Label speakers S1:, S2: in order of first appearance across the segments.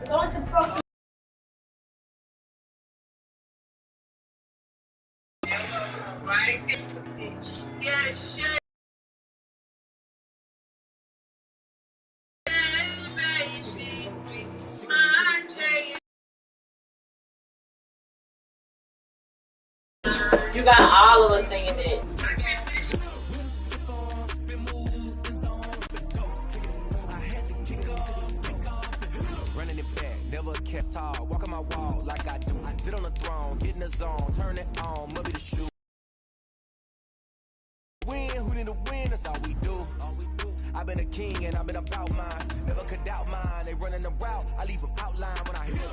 S1: Don't subscribe. Right? Yeah, shit. You got all of us singing it.
S2: Running it back, never kept tall. Walking my wall like I do. Sit on the throne, get in the zone, turn it on, must be the shoe. Win, who need to win? That's all we do. I've been a king and I've been about mine. Never could doubt mine. They running the route. I leave them outline when I hit them.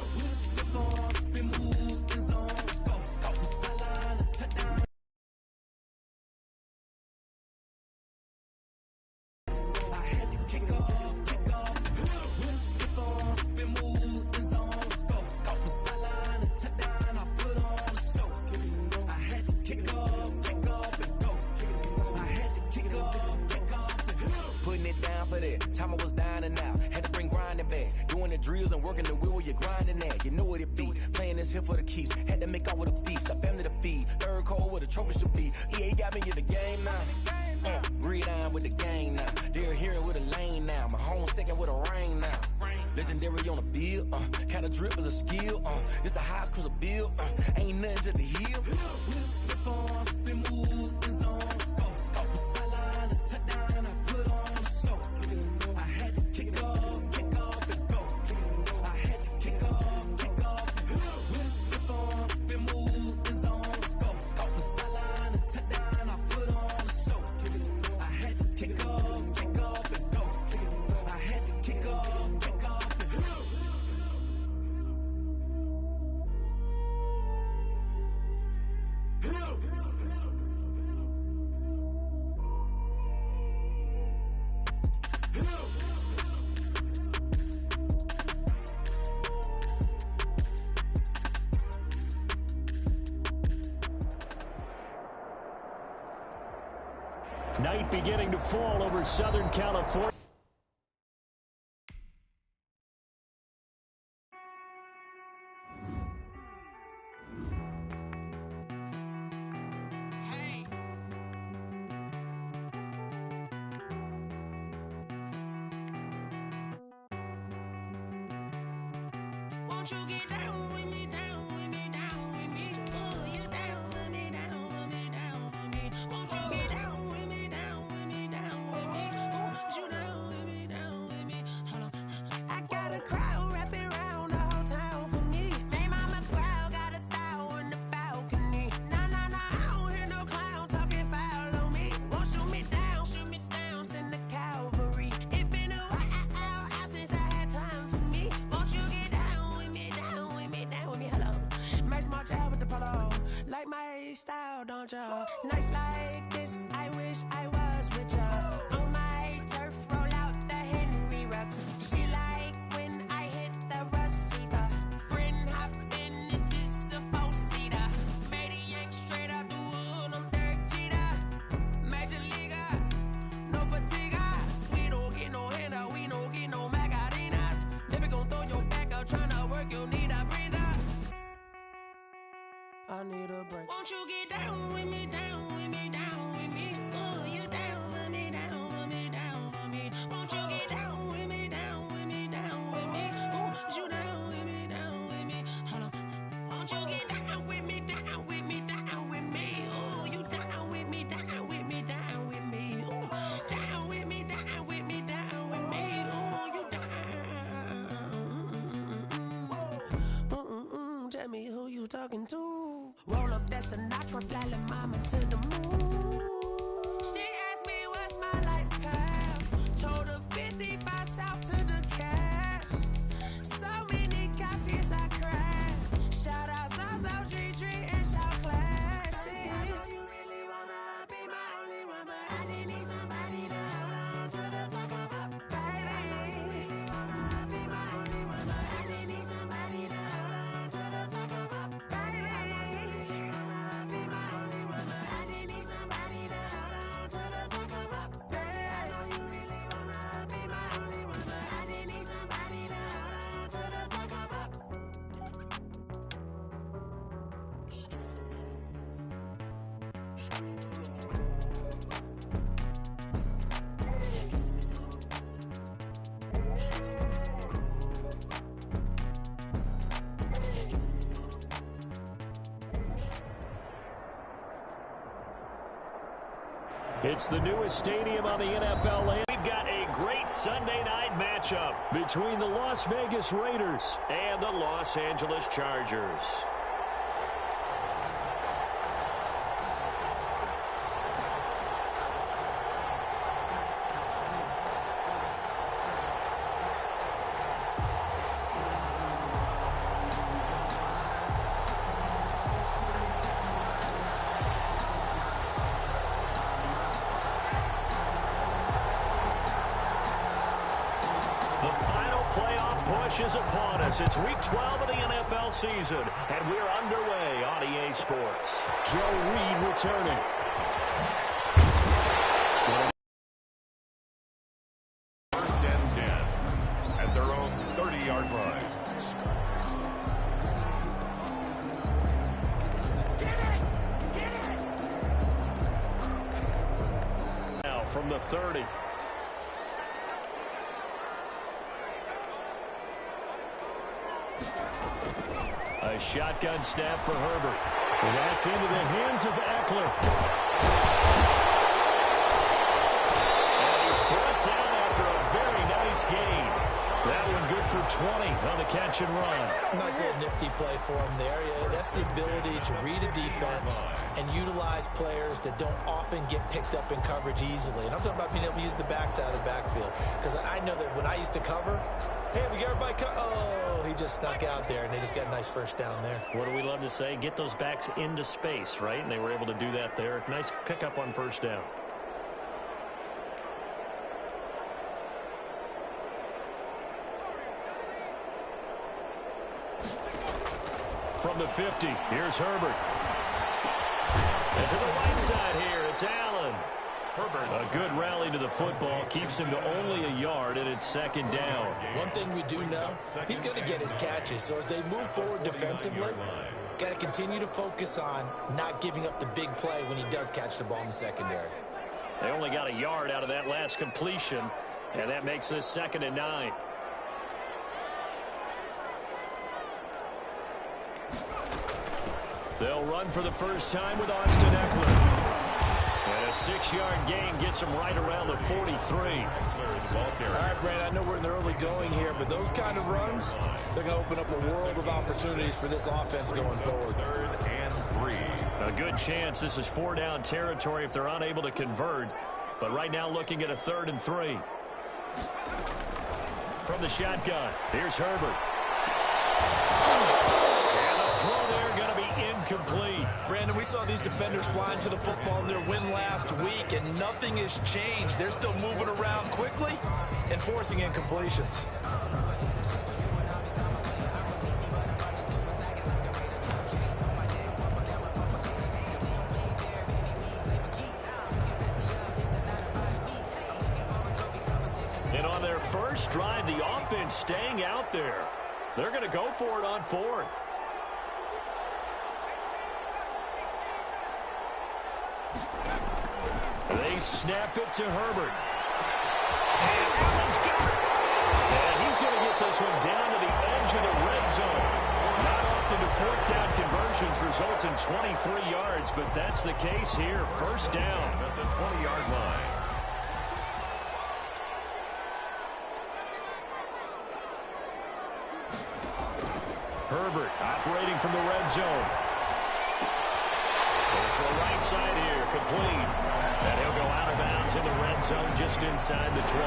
S2: Time I was dying and out, had to bring grinding back. Doing the drills and working the wheel where you're grinding at. You know what it be, playing this here for the keeps. Had to make out with a feast, a family to feed. Third cold where the trophy should be. EA got me in the game now. Read on with the game now. They're hearing with a lane now. My home second with a rain now. Legendary on the field, kinda drip is a skill. It's the highest cruiser bill, ain't nothing just to heal.
S3: Night beginning to fall over Southern California.
S4: Hey. Won't you get down with me, down with me, down with me? Oh, you down with me, down with me, down with me. Won't you get down with me, down with me, down with me? Oh, you down with me, down with me? Hold on. I got a crowd wrapping around the whole town for me. They mama proud, got a thou in the balcony. Nah, nah, nah, I don't hear no clown talking foul on me. Won't shoot me down, send the cavalry. It been a while since I had time for me. Won't you get down with me, down with me, down with me? Hello. Max March out with the polo. Like my style, don't ya? Nights like this, I wish I was with ya. On my turf, roll out the Henry Rux. She like when I hit the receiver. Friend hop in, this is a four-seater. Made a yank straight out the wood, I'm Derek Jeter. Major leaguer, no fatigue. We don't get no handout, we don't get no Macarinas. Never gon' throw your back out, tryna work, you need a breather. I need a break. Won't you get down with me, down with me, down with me? Oh, you down with me, down with me, down with me? Won't you get down with me, down with me, down with me? Oh, you down with me, down with me? Hold on. Won't you get down with me, down with me, down with me? Oh, you down with me, down with me, down with me? Oh, down with me, down with me, down with me? Oh, you down. Tell me who you talking to. Roll up that Sinatra, fly la mama to the moon. She asked me what's my life path. Told her 55 south to the cat. So many couches I cried. Shout out Zazo, Tree, and shout classy. I know you really wanna be my only one, but I didn't need somebody to hold on to the sucker up. Baby, I know you really wanna be my only one, but I didn't need somebody to hold on to the sucker up. Baby, I know you really wanna be my only one, but I didn't need somebody to
S3: It's the newest stadium on the NFL land. We've got a great Sunday night matchup between the Las Vegas Raiders and the Los Angeles Chargers. Is upon us. It's week 12 of the NFL season, and we're underway on EA Sports. Joe Reed returning.
S5: First and 10 at their own 30-yard line.
S3: Now from the 30. A shotgun snap for Herbert. Well, that's into the hands of Eckler. And he's brought down after a very nice gain. That one good for 20 on the catch and run.
S6: Nice little nifty play for him there. Yeah, that's the ability to read a defense and utilize players that don't often get picked up in coverage easily. And I'm talking about being able to use the backside of the backfield. Because I know that when I used to cover, hey, we got everybody oh, he just snuck out there, and they just got a nice first down there.
S3: What do we love to say? Get those backs into space, right? And they were able to do that there. Nice pickup on first down. From the 50, here's Herbert. And to the right side here, it's Allen. A good rally to the football keeps him to only a yard, and it's second down.
S6: One thing we do know, he's going to get his catches. So as they move forward defensively, got to continue to focus on not giving up the big play when he does catch the ball in the secondary.
S3: They only got a yard out of that last completion, and that makes this 2nd and 9. They'll run for the first time with Austin Eckler. And a 6-yard gain gets him right around the 43.
S6: All right, Brandon, I know we're in the early going here, but those kind of runs, they're going to open up a world of opportunities for this offense going forward.
S5: 3rd and 3.
S3: A good chance this is 4-down territory if they're unable to convert. But right now looking at a 3rd and 3. From the shotgun, here's Herbert. And the throw there going to be incomplete.
S6: Brandon, we saw these defenders flying to the football in their win last week, and nothing has changed. They're still moving around quickly and forcing incompletions.
S3: And on their first drive, the offense staying out there. They're going to go for it on 4th. They snap it to Herbert. And Allen's got it. And he's going to get this one down to the edge of the red zone. Not often do 4th down conversions result in 23 yards, but that's the case here. First down
S5: At the 20-yard line.
S3: Herbert operating from the red zone. Goes to the right side here, complete. And he'll go out of bounds in the red zone just inside the 20.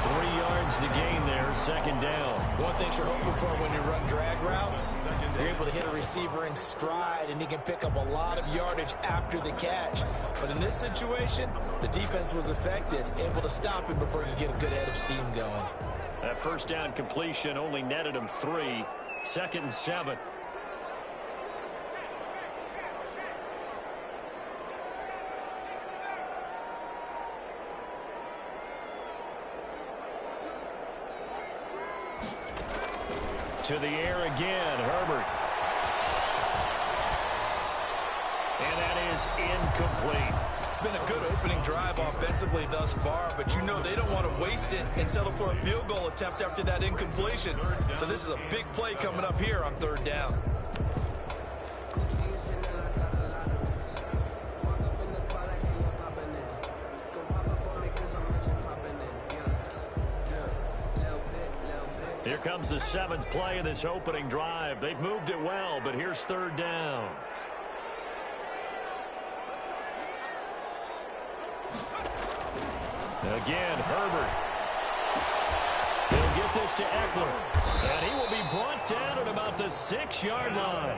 S3: 3 yards the gain there, 2nd down.
S6: One thing you're hoping for when you run drag routes, you're able to hit a receiver in stride, and he can pick up a lot of yardage after the catch. But in this situation, the defense was effective, able to stop him before he could get a good head of steam going.
S3: That first down completion only netted him 3. 2nd and 7. To the air again, Herbert. And that is incomplete.
S6: It's been a good opening drive offensively thus far, but you know they don't want to waste it and settle for a field goal attempt after that incompletion. So this is a big play coming up here on third down.
S3: Here comes the 7th play of this opening drive. They've moved it well, but here's third down. Again, Herbert. He'll get this to Eckler. And he will be brought down at about the 6-yard line.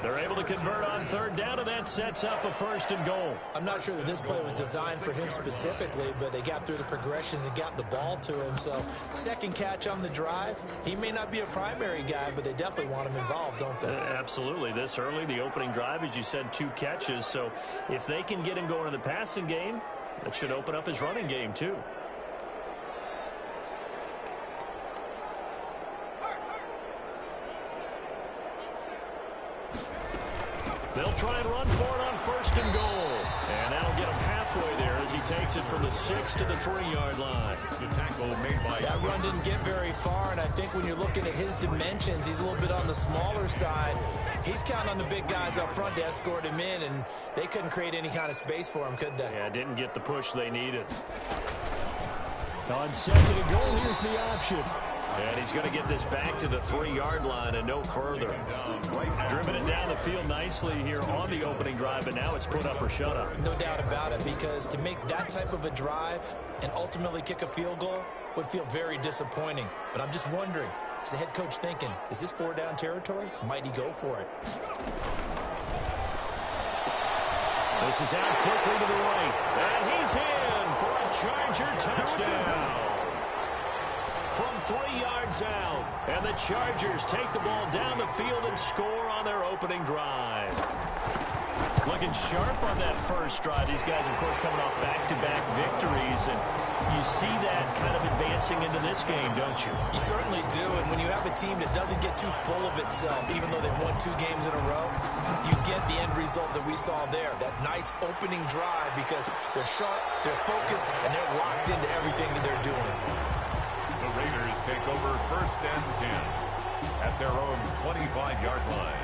S3: They're able to convert on third down, and that sets up a 1st and goal.
S6: I'm not sure that this play was designed for him specifically, but they got through the progressions and got the ball to him. So, second catch on the drive. He may not be a primary guy, but they definitely want him involved, don't they?
S3: Absolutely. This early, the opening drive, as you said, 2 catches. So, if they can get him going in the passing game, that should open up his running game, too. They'll try and run for it on 1st and goal. And that'll get him halfway there as he takes it from the 6 to the 3-yard line.
S5: The tackle made by
S6: that run didn't get very far, and I think when you're looking at his dimensions, he's a little bit on the smaller side. He's counting on the big guys up front to escort him in, and they couldn't create any kind of space for him, could they?
S3: Yeah, didn't get the push they needed. On 2nd and goal, here's the option. And he's going to get this back to the 3-yard line and no further. Driven it down the field nicely here on the opening drive, and now it's put up or shut up.
S6: No doubt about it, because to make that type of a drive and ultimately kick a field goal would feel very disappointing. But I'm just wondering, is the head coach thinking, is this 4-down territory? Might he go for it?
S3: This is out quickly to the right. And he's in for a Charger touchdown. From 3 yards out. And the Chargers take the ball down the field and score on their opening drive. Looking sharp on that first drive. These guys, of course, coming off back-to-back victories. And you see that kind of advancing into this game, don't you?
S6: You certainly do. And when you have a team that doesn't get too full of itself, even though they've won 2 games in a row, you get the end result that we saw there. That nice opening drive because they're sharp, they're focused, and they're locked into everything that they're doing.
S5: The Raiders take over 1st and 10 at their own 25-yard line.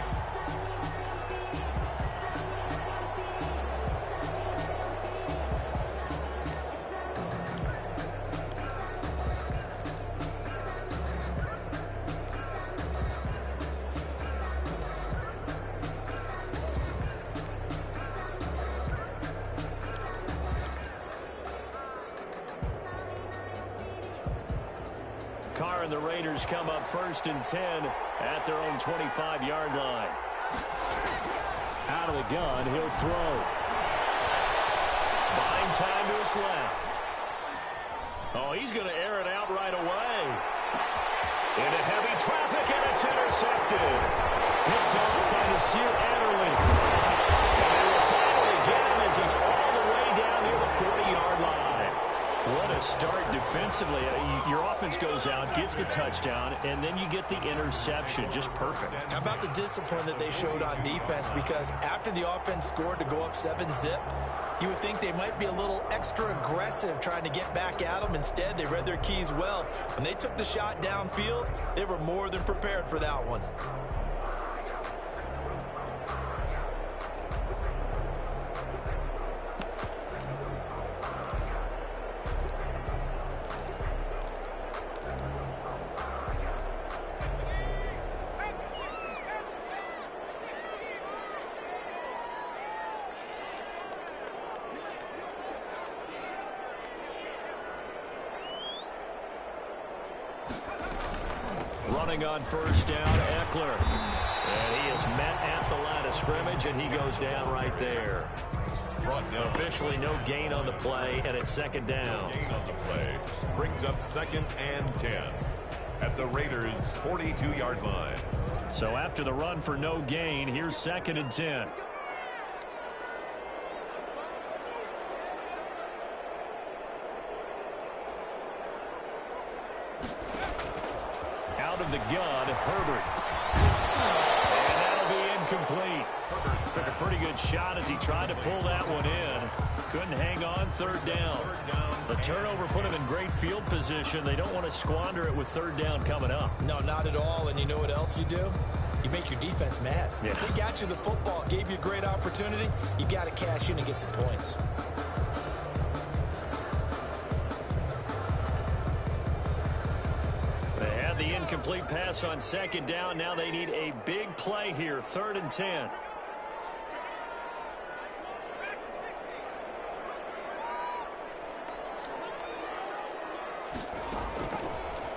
S3: Carr and the Raiders come up 1st and 10 at their own 25-yard line. Out of the gun, he'll throw. Buying time to his left. Oh, he's going to air it out right away. Into heavy traffic, and it's intercepted. Picked off by Nasir Adderley. And they will finally get him as he's all the way down near the 40-yard line. What a start defensively. Your offense goes out, gets the touchdown, and then you get the interception. Just perfect.
S6: How about the discipline that they showed on defense? Because after the offense scored to go up 7-zip, you would think they might be a little extra aggressive trying to get back at them. Instead, they read their keys well. When they took the shot downfield, they were more than prepared for that one.
S3: Running on 1st down, Eckler. And he is met at the line of scrimmage, and he goes down right there. Officially no gain on the play, and it's 2nd down.
S5: Gain on the play brings up 2nd and 10 at the Raiders' 42-yard line.
S3: So after the run for no gain, here's 2nd and 10. Out of the gun, Herbert. And that'll be incomplete. Took a pretty good shot as he tried to pull that one in. Couldn't hang on. Third down. The turnover put him in great field position. They don't want to squander it with third down coming up.
S6: No, not at all. And you know what else you do? You make your defense mad.
S3: Yeah.
S6: They got you the football, gave you a great opportunity. You got to cash in and get some points.
S3: They had the incomplete pass on second down. Now they need a big play here. 3rd and 10.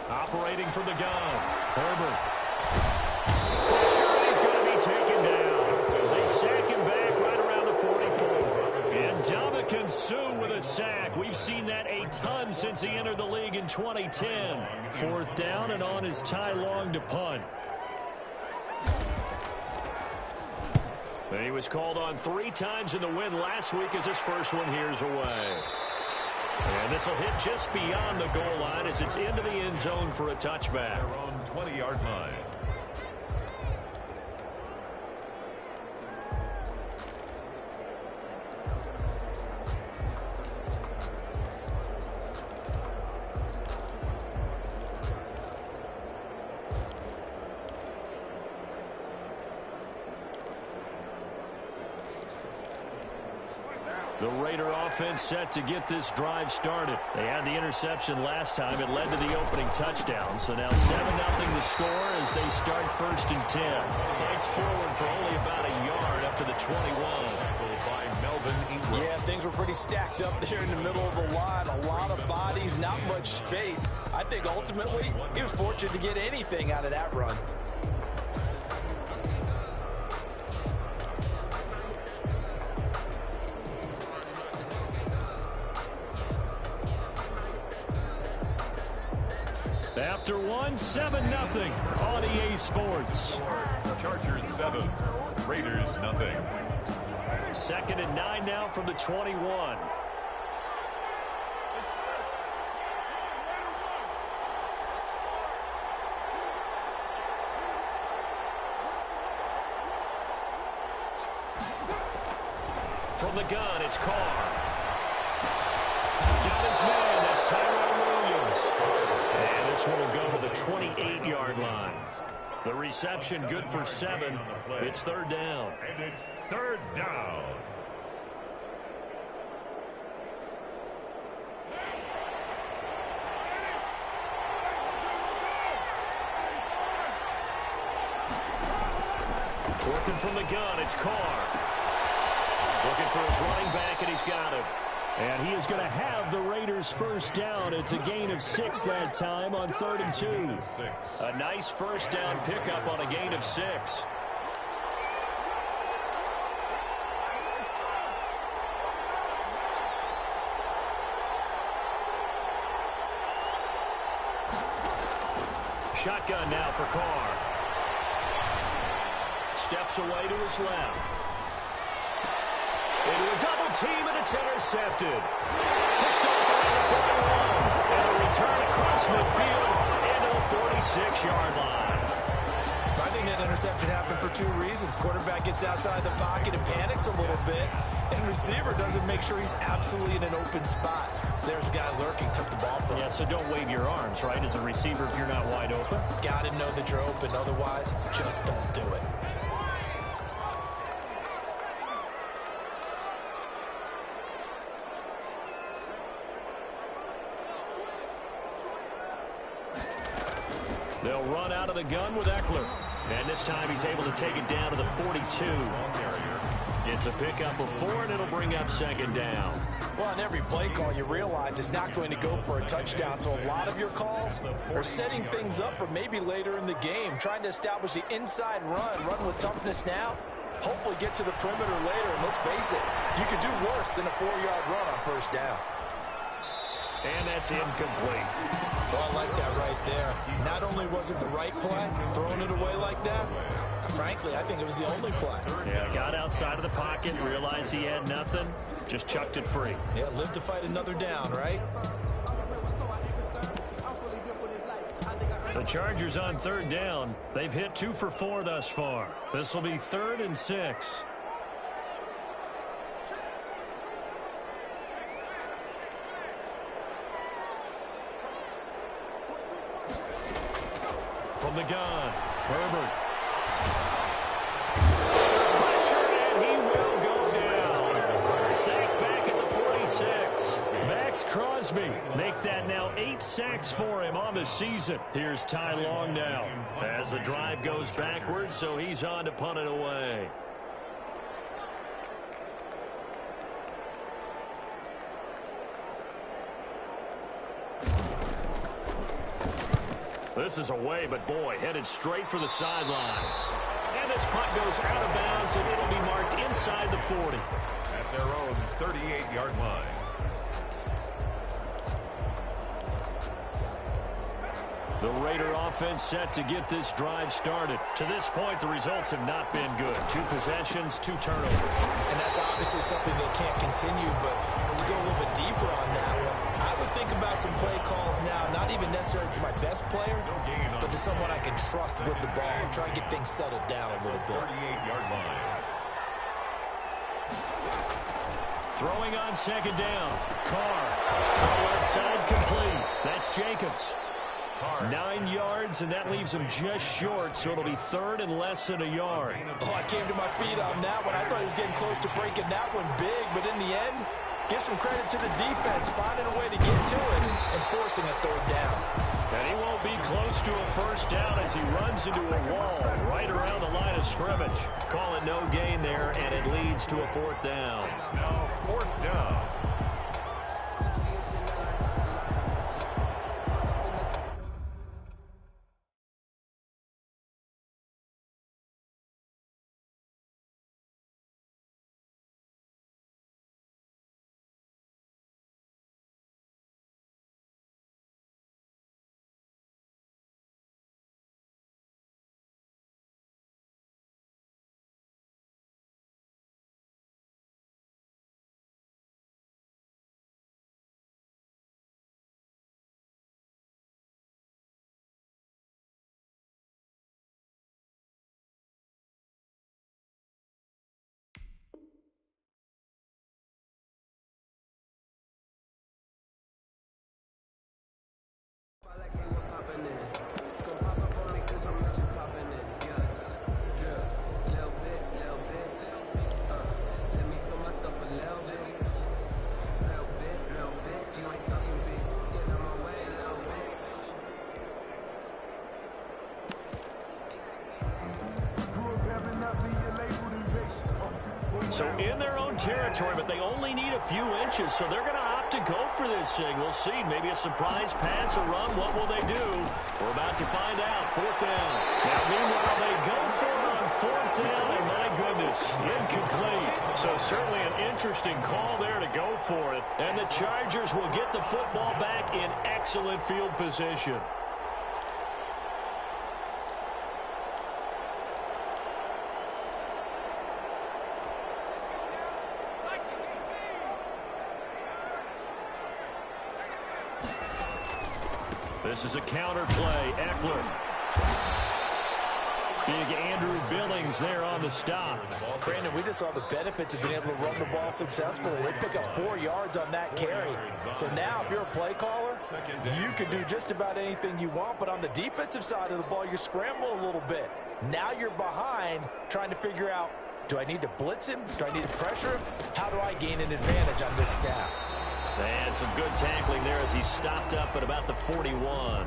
S3: Operating from the gun. Herbert. Pressure, and he's going to be taken down. They sack him back right around the 44. And Dominican Suh with a sack. We've seen that a ton since he entered the league in 2010. 4th down and on his Ty Long to punt. And he was called on 3 times in the win last week as his first one here's away. And this will hit just beyond the goal line as it's into the end zone for a touchback.
S5: Their own 20-yard line.
S3: The Raider offense set to get this drive started. They had the interception last time. It led to the opening touchdown. So now 7-0 the score as they start 1st and 10. Fights forward for only about a yard up to the 21.
S5: By Melvin Ingram.
S6: Yeah, things were pretty stacked up there in the middle of the line. A lot of bodies, not much space. I think ultimately he was fortunate to get anything out of that run.
S3: After 7-0 on EA Sports.
S5: Chargers 7, Raiders nothing.
S3: 2nd and 9 now from the 21. From the gun, it's Carr. Got his man, that's Tyrell Williams. And this one will go to the 28-yard line. The reception good for 7. It's 3rd down.
S5: And it's 3rd down.
S3: Working from the gun, it's Carr. Looking for his running back, and he's got him. And he is going to have the Raiders' first down. It's a gain of 6 that time on 3rd and 2. A nice first down pickup on a gain of 6. Shotgun now for Carr. Steps away to his left. Into a double team, and it's intercepted. Picked off around the 41. And a return across midfield into the 46-yard line.
S6: I think that interception happened for 2 reasons. Quarterback gets outside the pocket and panics a little bit, and receiver doesn't make sure he's absolutely in an open spot. So there's a guy lurking, took the ball from him.
S3: Yeah, so don't wave your arms, right, as a receiver if you're not wide open.
S6: Got to know that you're open. Otherwise, just don't do it.
S3: They'll run out of the gun with Eckler. And this time he's able to take it down to the 42. It's a pickup of 4, and it'll bring up 2nd down.
S6: Well, on every play call, you realize it's not going to go for a touchdown. So a lot of your calls are setting things up for maybe later in the game, trying to establish the inside run with toughness now, hopefully get to the perimeter later. And let's face it, you could do worse than a 4-yard run on 1st down.
S3: And that's incomplete.
S6: Well, I like that right there. Not only was it the right play, throwing it away like that, frankly, I think it was the only play.
S3: Yeah, got outside of the pocket, realized he had nothing, just chucked it free.
S6: Yeah, live to fight another down, right?
S3: The Chargers on third down. They've hit 2 for 4 thus far. This will be 3rd and 6. From the gun, Herbert. Pressure, and he will go down. Sacked back at the 46. Max Crosby make that now 8 sacks for him on the season. Here's Ty Long now as the drive goes backwards, so he's on to punt it away. This is away, but boy, headed straight for the sidelines. And this punt goes out of bounds, and it'll be marked inside the 40.
S5: At their own 38-yard line.
S3: The Raider offense set to get this drive started. To this point, the results have not been good. 2 possessions, 2 turnovers.
S6: And that's obviously something they can't continue, but to go a little bit deeper on that one, I would think about some play calls now, not even necessarily to my best player, but to someone I can trust with the ball. Try and get things settled down a little bit.
S5: 38-yard line.
S3: Throwing on second down. Carr. Throw left side complete. That's Jacobs. 9 yards, and that leaves him just short, so it'll be 3rd and less than a yard.
S6: Oh, I came to my feet on that one. I thought he was getting close to breaking that one big, but in the end, give some credit to the defense, finding a way to get to it and forcing a 3rd down.
S3: And he won't be close to a 1st down as he runs into a wall right around the line of scrimmage. Call it no gain there, and it leads to a 4th down.
S5: It's now 4th down.
S3: So in their own territory, but they only need a few inches, so they're going to opt to go for this thing. We'll see. Maybe a surprise pass or run. What will they do? We're about to find out. 4th down. Now, meanwhile, they go for it on 4th down, and my goodness, incomplete. So certainly an interesting call there to go for it. And the Chargers will get the football back in excellent field position. This is a counter play. Eckler. Big Andrew Billings there on the stop.
S6: Brandon, we just saw the benefits of being able to run the ball successfully. They pick up 4 yards on that carry. So now if you're a play caller, you can do just about anything you want. But on the defensive side of the ball, you scramble a little bit. Now you're behind trying to figure out, do I need to blitz him? Do I need to pressure him? How do I gain an advantage on this snap?
S3: And some good tackling there as he stopped up at about the 41.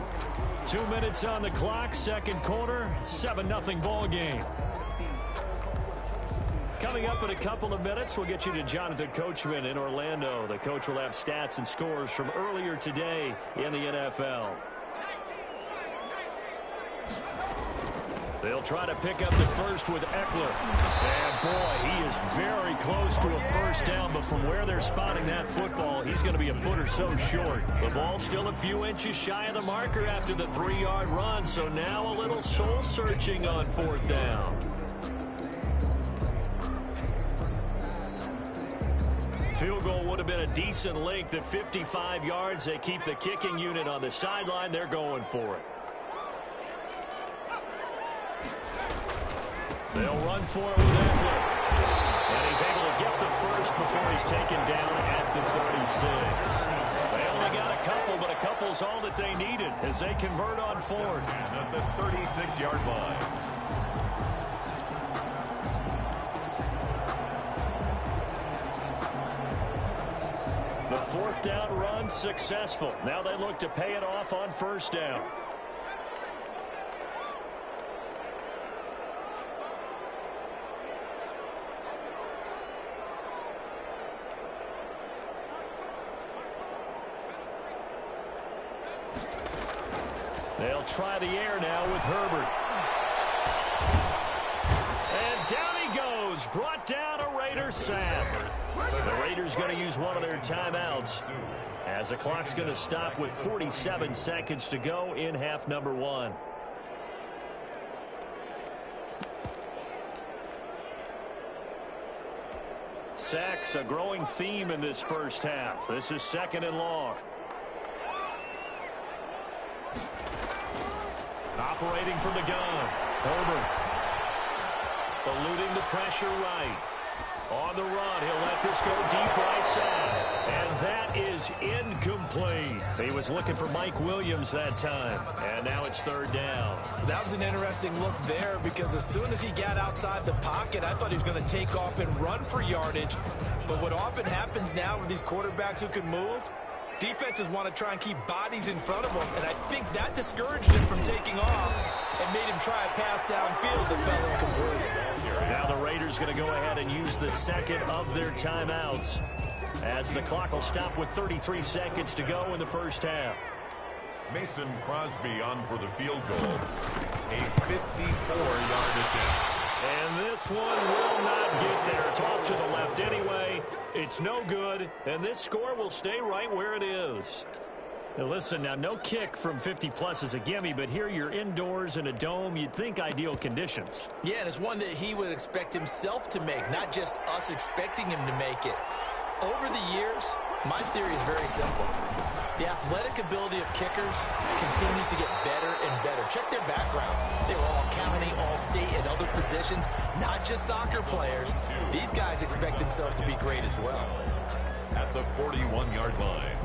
S3: 2 minutes on the clock, second quarter, 7-0 ball game. Coming up in a couple of minutes, we'll get you to Jonathan Coachman in Orlando. The coach will have stats and scores from earlier today in the NFL. They'll try to pick up the first with Eckler. And boy, he is very close to a 1st down, but from where they're spotting that football, he's going to be a foot or so short. The ball's still a few inches shy of the marker after the 3-yard run, so now a little soul-searching on 4th down. Field goal would have been a decent length at 55 yards. They keep the kicking unit on the sideline. They're going for it. They'll run for it with Eckler. And he's able to get the first before he's taken down at the 36. They only got a couple, but a couple's all that they needed as they convert on fourth.
S5: And at the 36-yard line.
S3: The fourth down run successful. Now they look to pay it off on first down. They'll try the air now with Herbert. And down he goes. Brought down a Raider sack. The Raiders going to use one of their timeouts as the clock's going to stop with 47 seconds to go in half number one. Sacks, a growing theme in this first half. This is second and long. Operating from the gun. Herbert. Eluding the pressure right. On the run, he'll let this go deep right side. And that is incomplete. He was looking for Mike Williams that time. And now it's third down.
S6: That was an interesting look there because as soon as he got outside the pocket, I thought he was going to take off and run for yardage. But what often happens now with these quarterbacks who can move, defenses want to try and keep bodies in front of them. And I think that discouraged him from taking off and made him try a pass downfield that fell incomplete.
S3: Now the Raiders going to go ahead and use the second of their timeouts as the clock will stop with 33 seconds to go in the first half.
S5: Mason Crosby on for the field goal. A 54-yard attempt.
S3: And this one will not get there. It's off to the left anyway. It's no good, and this score will stay right where it is. Now listen, now no kick from 50-plus is a gimme, but here you're indoors in a dome. You'd think ideal conditions.
S6: Yeah, and it's one that he would expect himself to make, not just us expecting him to make it. Over the years, my theory is very simple. The athletic ability of kickers continues to get better and better. Check their backgrounds. They were all county, all state, and other positions, not just soccer players. These guys expect themselves to be great as well.
S5: At the 41-yard line.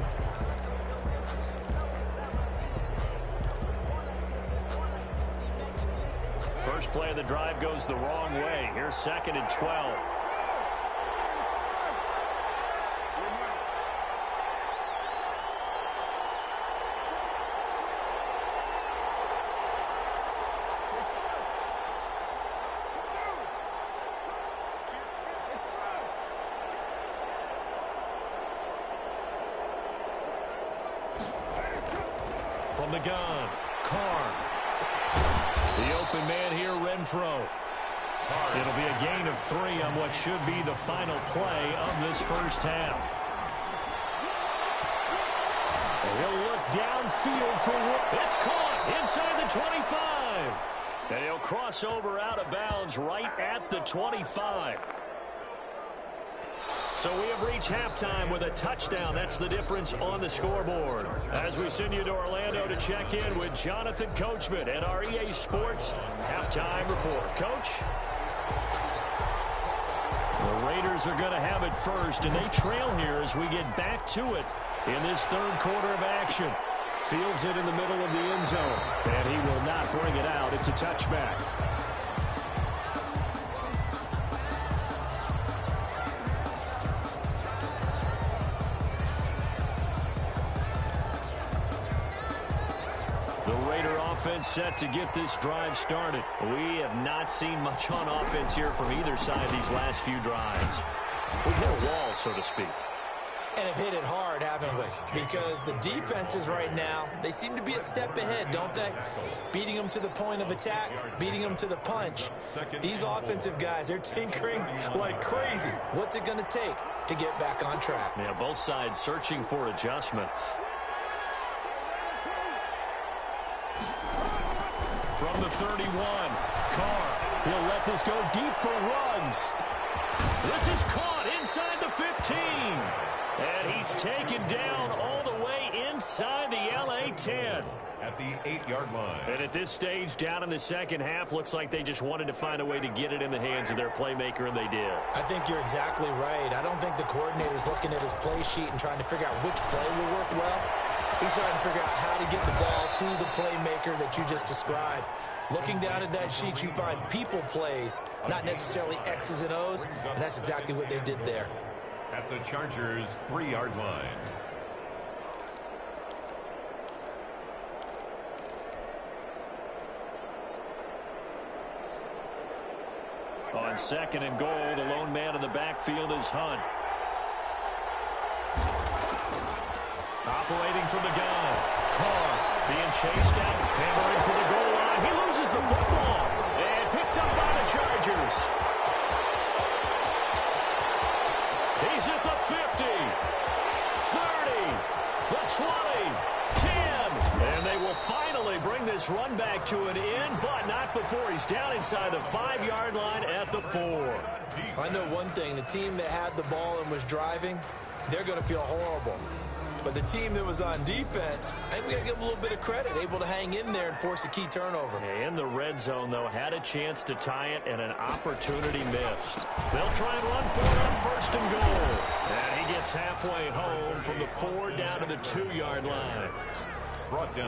S3: First play of the drive goes the wrong way. Here's second and 12. From the gun, Carr. The open man here, Renfro. It'll be a gain of 3 on what should be the final play of this first half. And he'll look downfield for one. It's caught inside the 25. And he'll cross over out of bounds right at the 25. So we have reached halftime with a touchdown. That's the difference on the scoreboard. As we send you to Orlando to check in with Jonathan Coachman at our EA Sports Halftime Report. Coach? The Raiders are going to have it first, and they trail here as we get back to it in this third quarter of action. Fields it in the middle of the end zone, and he will not bring it out. It's a touchback. Offense set to get this drive started. We have not seen much on offense here from either side these last few drives. We've hit a wall, so to speak.
S6: And have hit it hard, haven't we? Because the defenses right now, they seem to be a step ahead, don't they? Beating them to the point of attack, beating them to the punch. These offensive guys, they're tinkering like crazy. What's it going to take to get back on track?
S3: Yeah, both sides searching for adjustments. From the 31, Carr. He'll let this go deep for Ruggs. This is caught inside the 15. And he's taken down all the way inside inside the LA 10.
S5: At the 8-yard line.
S3: And at this stage, down in the second half, looks like they just wanted to find a way to get it in the hands of their playmaker, and they did.
S6: I think you're exactly right. I don't think the coordinator's looking at his play sheet and trying to figure out which play will work well. He's trying to figure out how to get the ball to the playmaker that you just described. Looking down at that sheet, you find people plays, not necessarily X's and O's, and that's exactly what they did there.
S5: At the Chargers' 3-yard line.
S3: On second and goal, the lone man in the backfield is Hunt. Operating from the gun. Carr being chased out, hammering for the goal line. He loses the football and picked up by the Chargers. He's at the 50, 30, the 20, 10. And they will finally bring this run back to an end, but not before he's down inside the 5-yard line at the 4.
S6: I know one thing. The team that had the ball and was driving, they're going to feel horrible. But the team that was on defense, I think we got to give them a little bit of credit, able to hang in there and force a key turnover.
S3: In the red zone, though, had a chance to tie it and an opportunity missed. They'll try and run for it on first and goal. And he gets halfway home from the 4 down to the 2-yard line.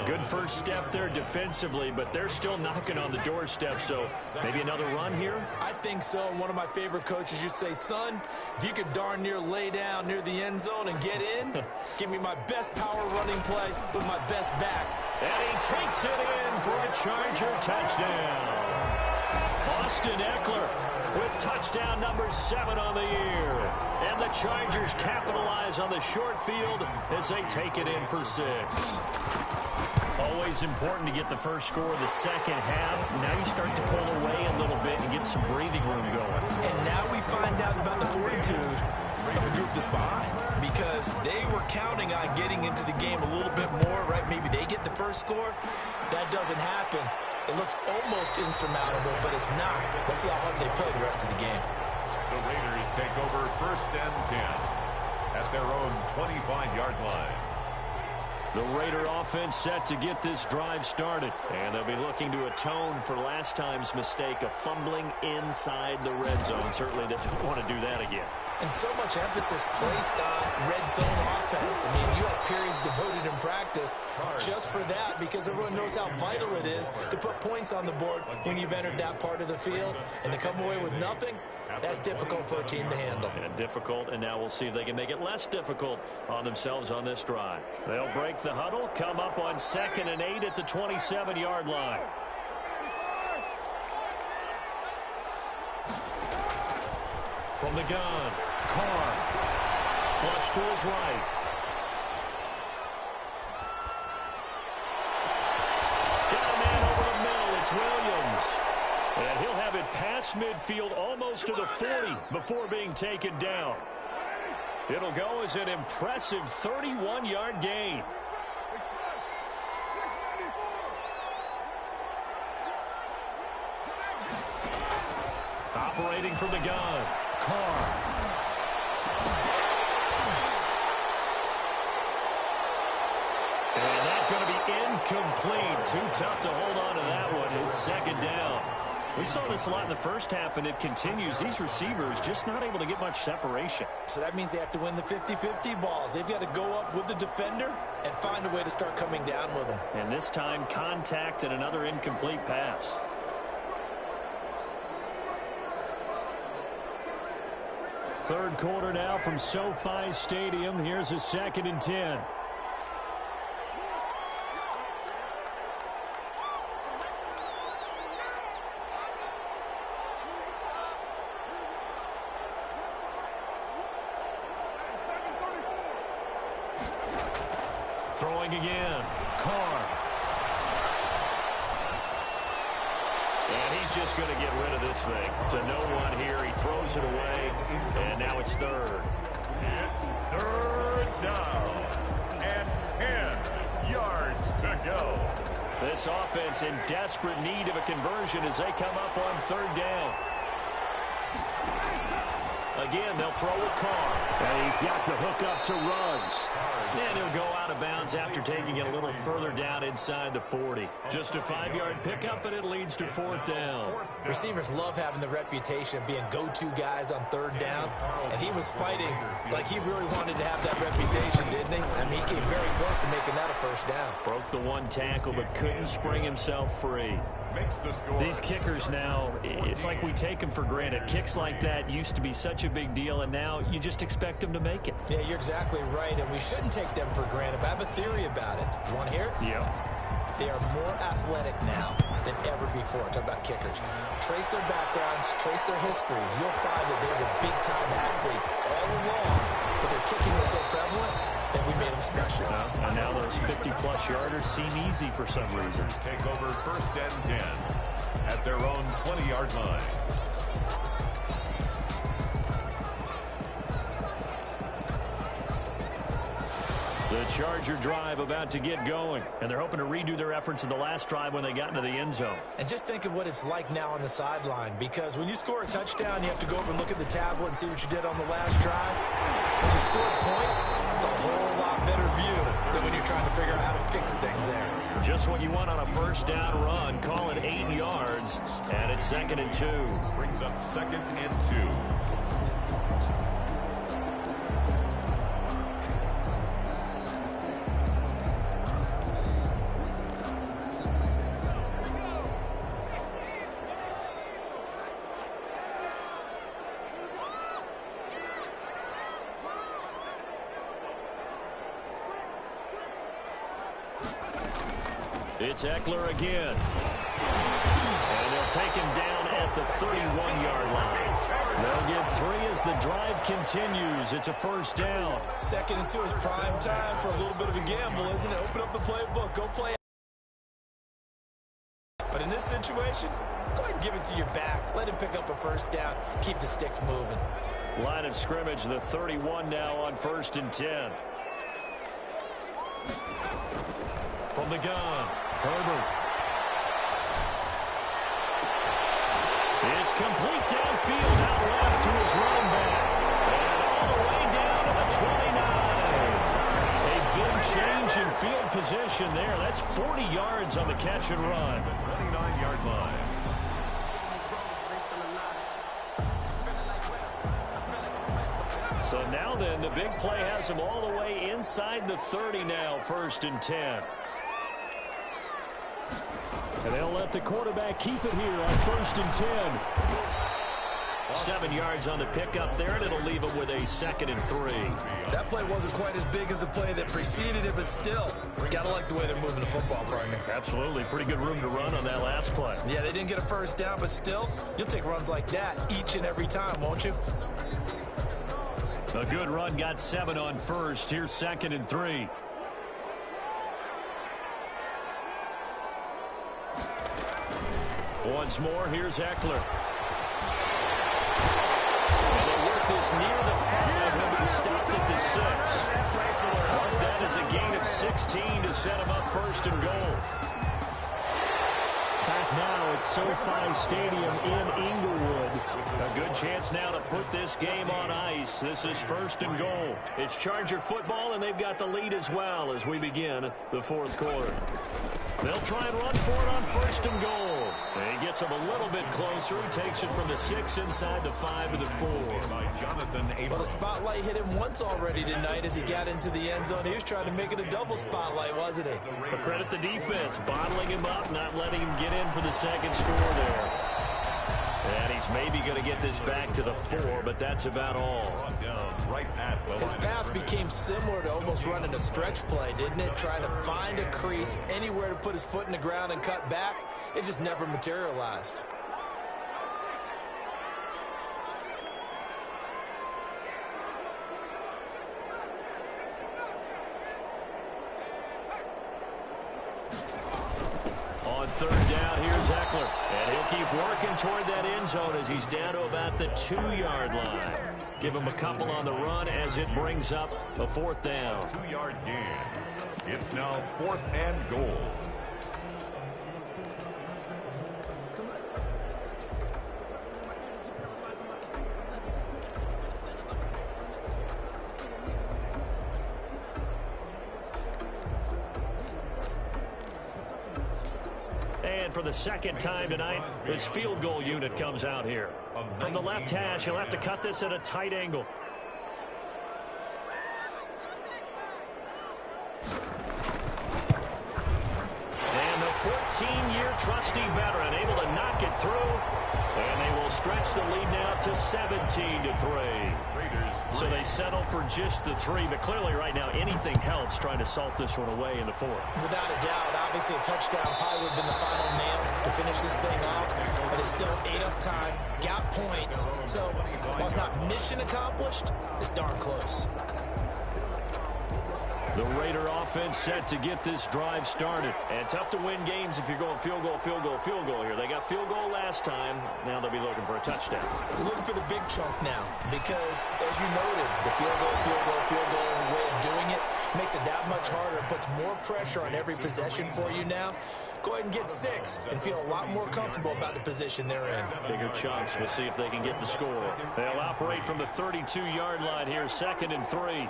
S3: Good first step there defensively, but they're still knocking on the doorstep, so maybe another run here?
S6: I think so. And one of my favorite coaches used to say, son, if you could darn near lay down near the end zone and get in, give me my best power running play with my best back.
S3: And he takes it in for a Charger touchdown. Austin Eckler with touchdown number 7 on the year. And the Chargers capitalize on the short field as they take it in for 6. Always important to get the first score of the second half. Now you start to pull away a little bit and get some breathing room going.
S6: And now we find out about the fortitude of the group that's behind, because they were counting on getting into the game a little bit more, right? Maybe they get the first score. That doesn't happen. It looks almost insurmountable, but it's not. Let's see how hard they play the rest of the game.
S5: The Raiders take over first and 10 at their own 25-yard line.
S3: The Raider offense set to get this drive started. And they'll be looking to atone for last time's mistake of fumbling inside the red zone. Certainly they don't want to do that again.
S6: And so much emphasis placed on red zone offense. I mean, you have periods devoted in practice just for that, because everyone knows how vital it is to put points on the board when you've entered that part of the field. And to come away with nothing, that's difficult for a team to handle.
S3: And difficult, and now we'll see if they can make it less difficult on themselves on this drive. They'll break the huddle, come up on 2nd and 8 at the 27-yard line. From the gun, Carr. Flush to his right. Got a man over the middle. It's Williams. And he'll have it past midfield almost to the 40 before being taken down. It'll go as an impressive 31-yard gain. Operating from the gun, Carr. And that's going to be incomplete. Too tough to hold on to that one. It's 2nd down. We saw this a lot in the first half, and it continues. These receivers just not able to get much separation.
S6: So that means they have to win the 50-50 balls. They've got to go up with the defender and find a way to start coming down with them.
S3: And this time, contact and another incomplete pass. Third quarter now from SoFi Stadium. Here's a 2nd and 10. Throwing again. Carr. And he's just going to get rid of this thing. To no one here. He throws it away. And now it's 3rd.
S5: It's 3rd down and 10 yards to go.
S3: This offense in desperate need of a conversion as they come up on 3rd down. Again, they'll throw a Carr. And he's got the hook up to Ruggs. And he'll go out of bounds after taking it a little further down inside the 40. Just a 5-yard pickup, and it leads to 4th down.
S6: Receivers love having the reputation of being go-to guys on 3rd down, and he was fighting like he really wanted to have that reputation, didn't he? I mean, he came very close to making that a 1st down.
S3: Broke the 1 tackle, but couldn't spring himself free. These kickers now, it's like we take them for granted. Kicks like that used to be such a big deal, and now you just expect them to make it.
S6: Yeah, you're exactly right, and we shouldn't take them for granted, but I have a theory about it. You want to hear it?
S3: Yep.
S6: They are more athletic now than ever before. Talk about kickers. Trace their backgrounds, trace their histories. You'll find that they were big-time athletes all along, but their kicking was so prevalent that we made them specialists.
S3: And now those 50-plus yarders seem easy for some reason.
S5: Take over 1st and 10 at their own 20-yard line.
S3: The Charger drive about to get going, and they're hoping to redo their efforts in the last drive when they got into the end zone.
S6: And just think of what it's like now on the sideline, because when you score a touchdown, you have to go over and look at the tablet and see what you did on the last drive. When you score points, it's a whole lot better view than when you're trying to figure out how to fix things there.
S3: Just what you want on a 1st down run. Call it 8 yards, and it's 2nd and 2.
S5: Brings up 2nd and 2.
S3: It's Eckler again. And they'll take him down at the 31-yard line. They'll get 3 as the drive continues. It's a 1st down.
S6: 2nd and 2 is prime time for a little bit of a gamble, isn't it? Open up the playbook. Go play. But in this situation, go ahead and give it to your back. Let him pick up a 1st down. Keep the sticks moving.
S3: Line of scrimmage, the 31 now on 1st and 10. From the gun, Herbert. It's complete downfield, out left to his running back. And all the way down to the 29. A big change in field position there. That's 40 yards on the catch and run.
S5: 29-yard line.
S3: So now then, the big play has him all the way inside the 30 now, 1st and 10. And they'll let the quarterback keep it here on 1st and 10. 7 yards on the pickup there, and it'll leave him with a 2nd and 3.
S6: That play wasn't quite as big as the play that preceded it, but still, gotta like the way they're moving the football, partner.
S3: Absolutely. Pretty good room to run on that last play.
S6: Yeah, they didn't get a 1st down, but still, you'll take runs like that each and every time, won't you?
S3: A good run, got 7 on 1st. Here's 2nd and 3. Once more, here's Eckler. And they work this near the 5. He'll be stopped at the 6. Mark that as a gain of 16 to set him up 1st and goal. Back now at SoFi Stadium in Inglewood. A good chance now to put this game on ice. This is 1st and goal. It's Charger football, and they've got the lead as well as we begin the 4th quarter. They'll try and run for it on 1st and goal. And he gets him a little bit closer. He takes it from the 6 inside the 5 to the 4.
S6: Well, the spotlight hit him once already tonight as he got into the end zone. He was trying to make it a double spotlight, wasn't he?
S3: But credit the defense, bottling him up, not letting him get in for the 2nd score there. And he's maybe going to get this back to the 4, but that's about all.
S6: His path became similar to almost running a stretch play, didn't it? Trying to find a crease, anywhere to put his foot in the ground and cut back. It just never materialized.
S3: On 3rd down, here's Eckler. And he'll keep working toward that end zone as he's down to about the 2-yard line. Give him a couple on the run as it brings up a 4th down.
S5: 2-yard gain. It's now 4th and goal.
S3: for the second time tonight, this field goal unit comes out here. From the left hash, he'll have to cut this at a tight angle. And the 14-year trusty veteran able to knock it through. And they will stretch the lead now to 17-3. So they settle for just the 3, but clearly right now anything helps trying to salt this one away in the 4th.
S6: Without a doubt, obviously a touchdown probably would have been the final nail to finish this thing off, but it's still ate up time, got points, so while it's not mission accomplished, it's darn close.
S3: The Raider offense set to get this drive started. And tough to win games if you're going field goal, field goal, field goal here. They got field goal last time. Now they'll be looking for a touchdown.
S6: Looking for the big chunk now because, as you noted, the field goal way of doing it makes it that much harder. It puts more pressure on every possession for you now. Go ahead and get 6 and feel a lot more comfortable about the position they're in.
S3: Bigger chunks. We'll see if they can get the score. They'll operate from the 32-yard line here, 2nd and 3.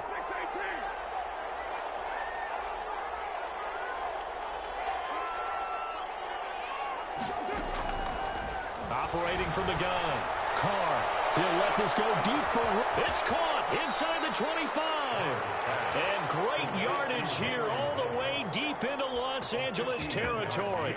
S3: Operating from the gun. Carr. He'll let this go deep for... It's caught inside the 25. And great yardage here all the way deep into Los Angeles territory.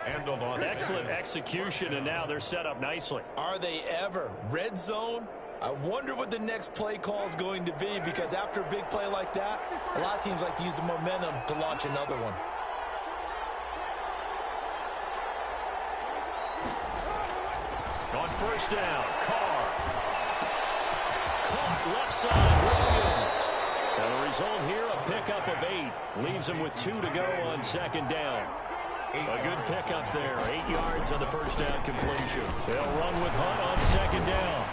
S3: Excellent execution, and now they're set up nicely.
S6: Are they ever? Red zone? I wonder what the next play call is going to be, because after a big play like that, a lot of teams like to use the momentum to launch another one.
S3: On first down, Carr. Caught left side, Williams. And the result here, a pickup of 8. Leaves him with 2 to go on 2nd down. A good pickup there, 8 yards on the first down completion. They'll run with Hunt on 2nd down.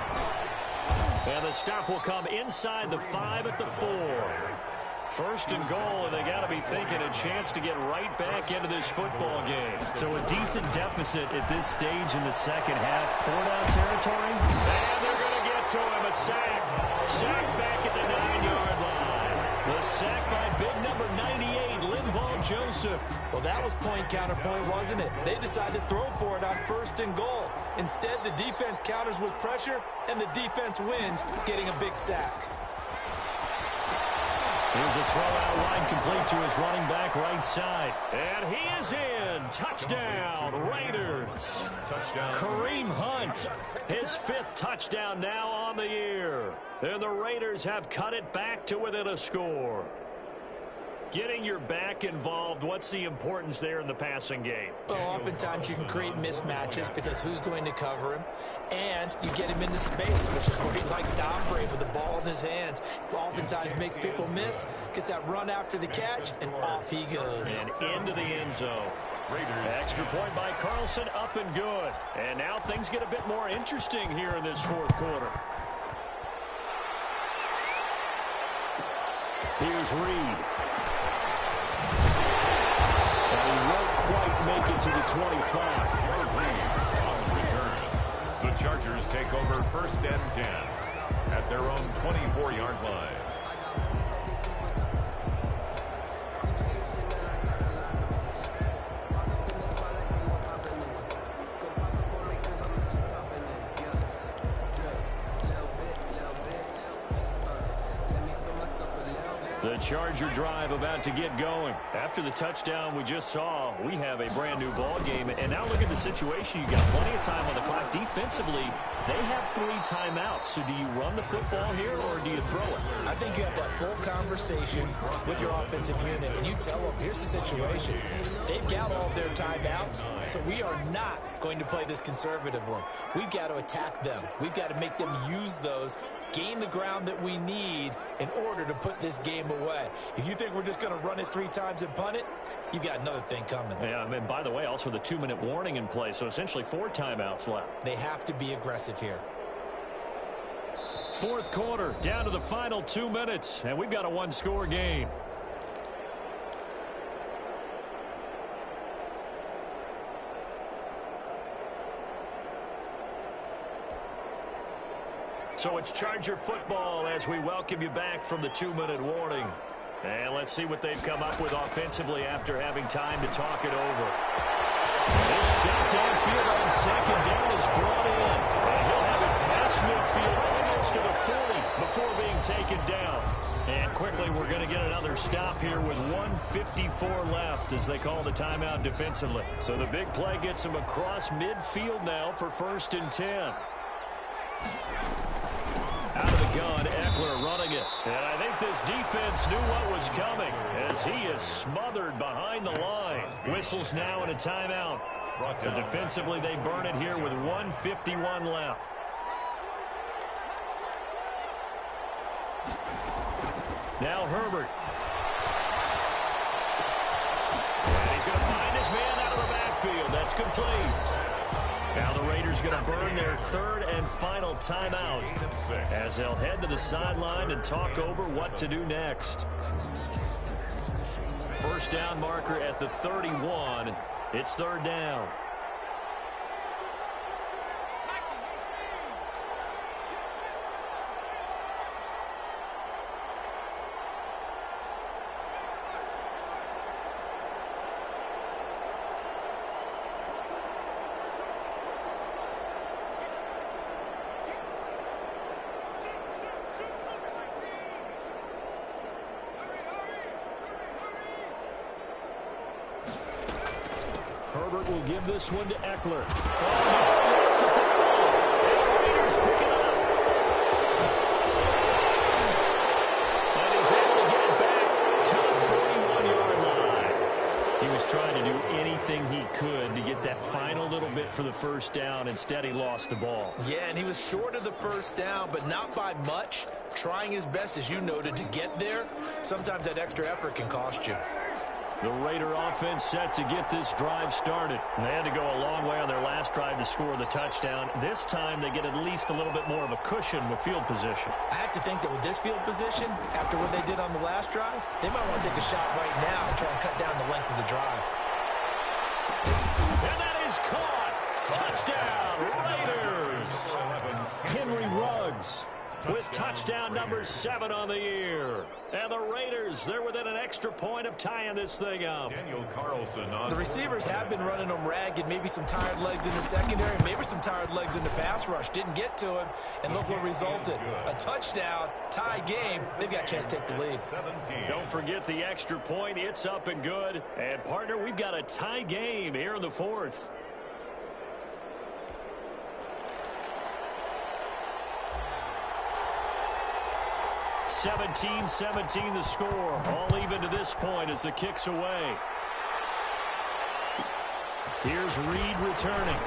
S3: And the stop will come inside the 5 at the 4. First and goal, and they got to be thinking a chance to get right back into this football game. So a decent deficit at this stage in the second half. 4-down territory. And they're going to get to him. A sack. Sack back at the 9-yard line. The sack by big number 98, Linval Joseph.
S6: Well, that was point counterpoint, wasn't it? They decided to throw for it on 1st and goal. Instead, the defense counters with pressure, and the defense wins, getting a big sack.
S3: Here's a throw out wide, complete to his running back right side. And he is in. Touchdown, Raiders.
S5: Touchdown.
S3: Kareem Hunt, his 5th touchdown now on the year. And the Raiders have cut it back to within a score. Getting your back involved, what's the importance there in the passing game?
S6: Well, oftentimes you can create mismatches because who's going to cover him? And you get him into space, which is where he likes to operate with the ball in his hands. Oftentimes makes people miss, gets that run after the catch, and off he goes.
S3: And into the end zone. Extra point by Carlson, up and good. And now things get a bit more interesting here in this 4th quarter. Here's Reed. And he won't quite make it to the 25.
S5: On return. The Chargers take over 1st and 10 at their own 24-yard line.
S3: The Charger drive about to get going. After the touchdown we just saw, we have a brand new ball game. And now look at the situation. You got plenty of time on the clock. Defensively, they have 3 timeouts. So do you run the football here or do you throw it?
S6: I think you have that full conversation with your offensive unit, and you tell them, here's the situation. They've got all of their timeouts, so we are not going to play this conservatively. We've got to attack them. We've got to make them use those, gain the ground that we need in order to put this game away. If you think we're just going to run it 3 times and punt it, you've got another thing coming.
S3: Yeah, and by the way, also the 2-minute warning in play, so essentially 4 timeouts left.
S6: They have to be aggressive here.
S3: 4th quarter, down to the final 2 minutes, and we've got a 1-score game. So it's Charger football as we welcome you back from the 2-minute warning. And let's see what they've come up with offensively after having time to talk it over. This shot downfield on second down is brought in. And he'll have it past midfield almost to the 40 before being taken down. And quickly, we're going to get another stop here with 1:54 left as they call the timeout defensively. So the big play gets them across midfield now for 1st and 10. Out of the gun, Eckler running it. And I think this defense knew what was coming as he is smothered behind the line. Whistles now and a timeout. So defensively, they burn it here with 1:51 left. Now Herbert. And he's going to find his man out of the backfield. That's complete. Now the Raiders going to burn their 3rd and final timeout as they'll head to the sideline and talk over what to do next. First down marker at the 31. It's 3rd down. Herbert will give this one to Eckler. Gets the football. And the Raiders pick it up. And he's able to get it back to the 41-yard line. He was trying to do anything he could to get that final little bit for the first down. Instead, he lost the ball.
S6: Yeah, and he was short of the first down, but not by much. Trying his best, as you noted, to get there. Sometimes that extra effort can cost you.
S3: The Raider offense set to get this drive started. They had to go a long way on their last drive to score the touchdown. This time they get at least a little bit more of a cushion with field position.
S6: I have to think that with this field position, after what they did on the last drive, they might want to take a shot right now and try and cut down the length of the drive.
S3: And that is caught. Touchdown, Raiders. Henry Ruggs with touchdown number 7 on the year. And the Raiders, they're within an extra point of tying this thing up.
S5: Daniel Carlson on
S6: The receivers have been running them ragged, maybe some tired legs in the secondary, maybe some tired legs in the pass rush. Didn't get to him, and look what resulted. A touchdown, tie game. They've got a chance to take the lead.
S5: 17.
S3: Don't forget the extra point. It's up and good. And, partner, we've got a tie game here in the 4th. (17-17) the score. All even to this point as the kick's away. Here's Reed returning.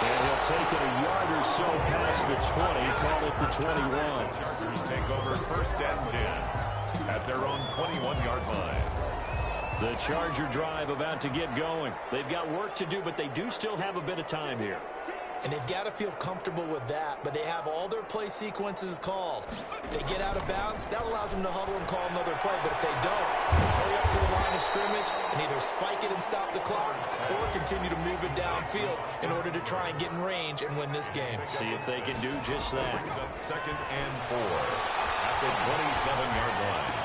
S3: And he'll take it a yard or so past the 20. Call it the 21.
S5: Chargers take over 1st and 10 at their own 21-yard line.
S3: The Charger drive about to get going. They've got work to do, but they do still have a bit of time here.
S6: And they've got to feel comfortable with that, but they have all their play sequences called. If they get out of bounds, that allows them to huddle and call another play, but if they don't, let's hurry up to the line of scrimmage and either spike it and stop the clock or continue to move it downfield in order to try and get in range and win this game.
S3: See if they can do just that.
S5: Brings up 2nd and 4 at the 27-yard line.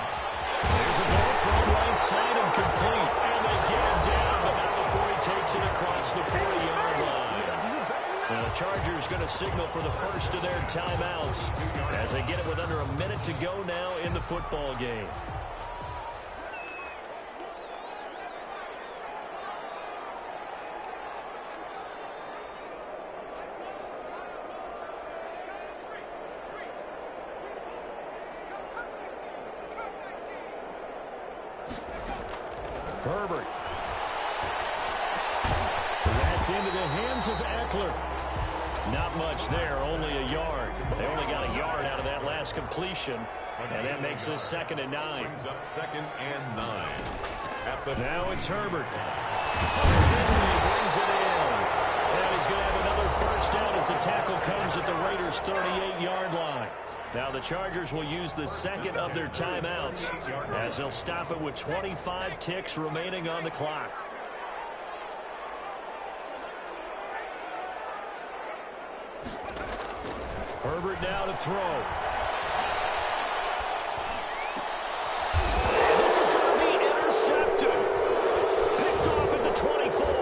S3: There's a ball thrown right side and complete, and they get him down, but not before he takes it across the 40-yard line. And the Chargers going to signal for the first of their timeouts as they get it with under a minute to go now in the football game. Herbert. That's into the hands of Eckler. Not much there, only a yard. They only got a yard out of that last completion, and that makes this 2nd and 9.
S5: Brings up 2nd and 9.
S3: Now it's Herbert. Henry brings it in. And he's going to have another first down as the tackle comes at the Raiders' 38-yard line. Now the Chargers will use the 2nd of their timeouts as they'll stop it with 25 ticks remaining on the clock. Herbert now to throw. And this is going to be intercepted. Picked off at the 24.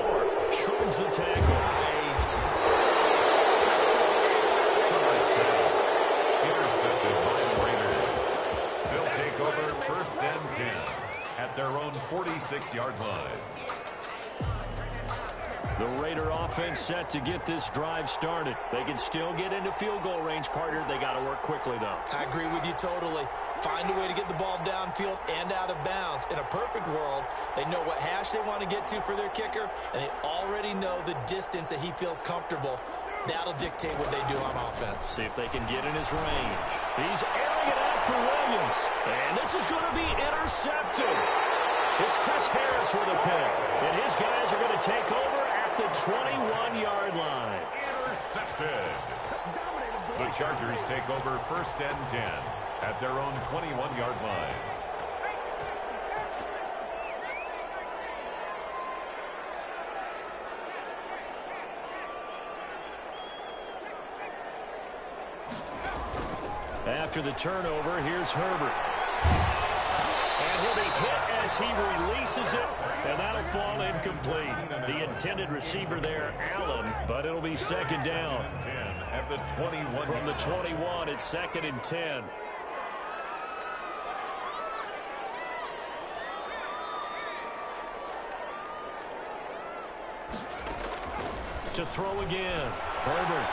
S5: 6-yard line.
S3: The Raider offense set to get this drive started. They can still get into field goal range, partner. They got to work quickly, though.
S6: I agree with you totally. Find a way to get the ball downfield and out of bounds. In a perfect world, they know what hash they want to get to for their kicker, and they already know the distance that he feels comfortable. That'll dictate what they do on offense.
S3: See if they can get in his range. He's airing it out for Williams. And this is going to be intercepted. It's Chris Harris with a pick. And his guys are going to take over at the 21-yard line.
S5: Intercepted. The Chargers take over 1st and 10 at their own 21-yard line.
S3: After the turnover, here's Herbert. And he'll be hit as he releases it, and that'll fall incomplete. The intended receiver there, Allen, but it'll be 2nd down.
S5: 10 at the 21.
S3: From the 21, it's 2nd and 10. To throw again, Herbert.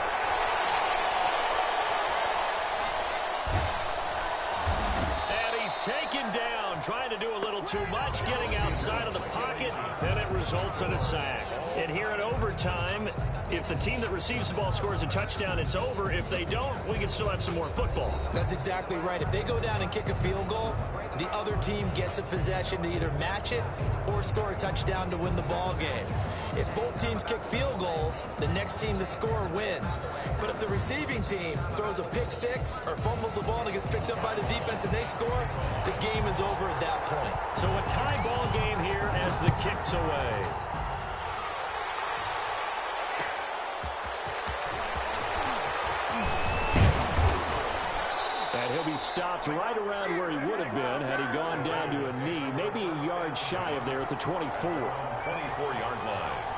S3: Taken down, trying to do a little too much, getting outside of the pocket, and it results in a sack. And here in overtime, if the team that receives the ball scores a touchdown, it's over. If they don't, we can still have some more football.
S6: That's exactly right. If they go down and kick a field goal, the other team gets a possession to either match it or score a touchdown to win the ball game. If both teams kick field goals, the next team to score wins. But if the receiving team throws a pick six or fumbles the ball and it gets picked up by the defense and they score, the game is over at that point.
S3: So a tie ball game here as the kick's away. And he'll be stopped right around where he would have been had he gone down to a knee, maybe a yard shy of there at the 24.
S5: 24-yard line.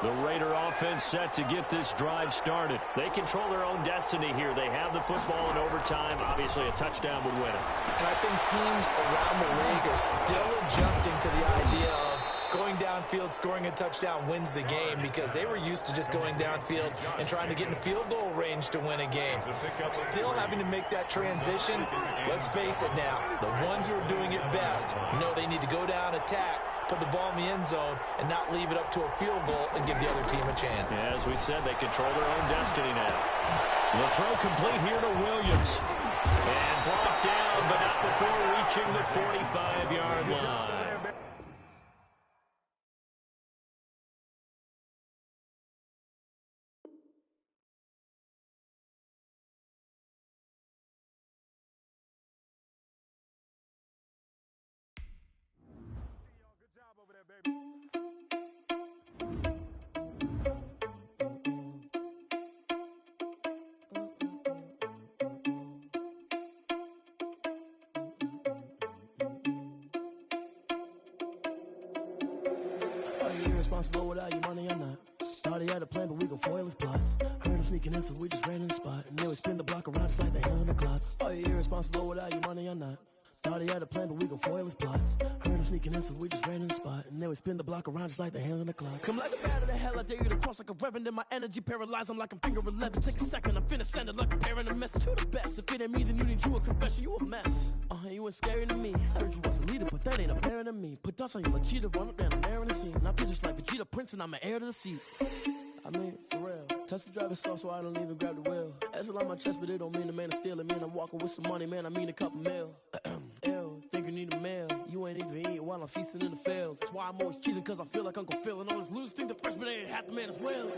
S3: The Raider offense set to get this drive started. They control their own destiny here. They have the football in overtime. Obviously, a touchdown would win it.
S6: And I think teams around the league are still adjusting to the idea of going downfield, scoring a touchdown wins the game, because they were used to just going downfield and trying to get in field goal range to win a game. Still having to make that transition. Let's face it now, the ones who are doing it best know they need to go down, attack, put the ball in the end zone, and not leave it up to a field goal and give the other team a chance.
S3: Yeah, as we said, they control their own destiny now. The throw complete here to Williams. And brought down, but not before reaching the 45-yard line.
S7: Irresponsible without your money or not. Thought he had a plan, but we gon' foil his plot. Heard him sneaking in, so we just ran in the spot. And then we spin the block around just like the hands on the clock. Are you irresponsible without your money or not? Thought he had a plan, but we gon' foil his plot. Heard him sneaking in, so we just ran in the spot. And then we spin the block around just like the hands on the clock. Come like a bat of the hell, I dare you to cross like a reverend. And my energy paralyzed, I'm like I'm finger 11. Take a second, I'm finna send it like a parent a message. You the best, if it ain't me, then you need you a confession. You a mess, you ain't scary to me. Heard you was a leader, but that ain't apparent to me. Put dust on you like cheetah, run up down the air in the scene. And I feel just like Vegeta Prince, and I'm an heir to the seat. I mean, for real. Touch the driver's soft, so I don't even grab the wheel. That's on my chest, but it don't mean the man is stealing. Man, I'm walking with some money, man, I mean a couple mil. Ew, think you need a meal. You ain't even eating while I'm feasting in the field. That's why I'm always cheesing, cause I feel like Uncle Phil. And all those losers think the freshman ain't half the man as well.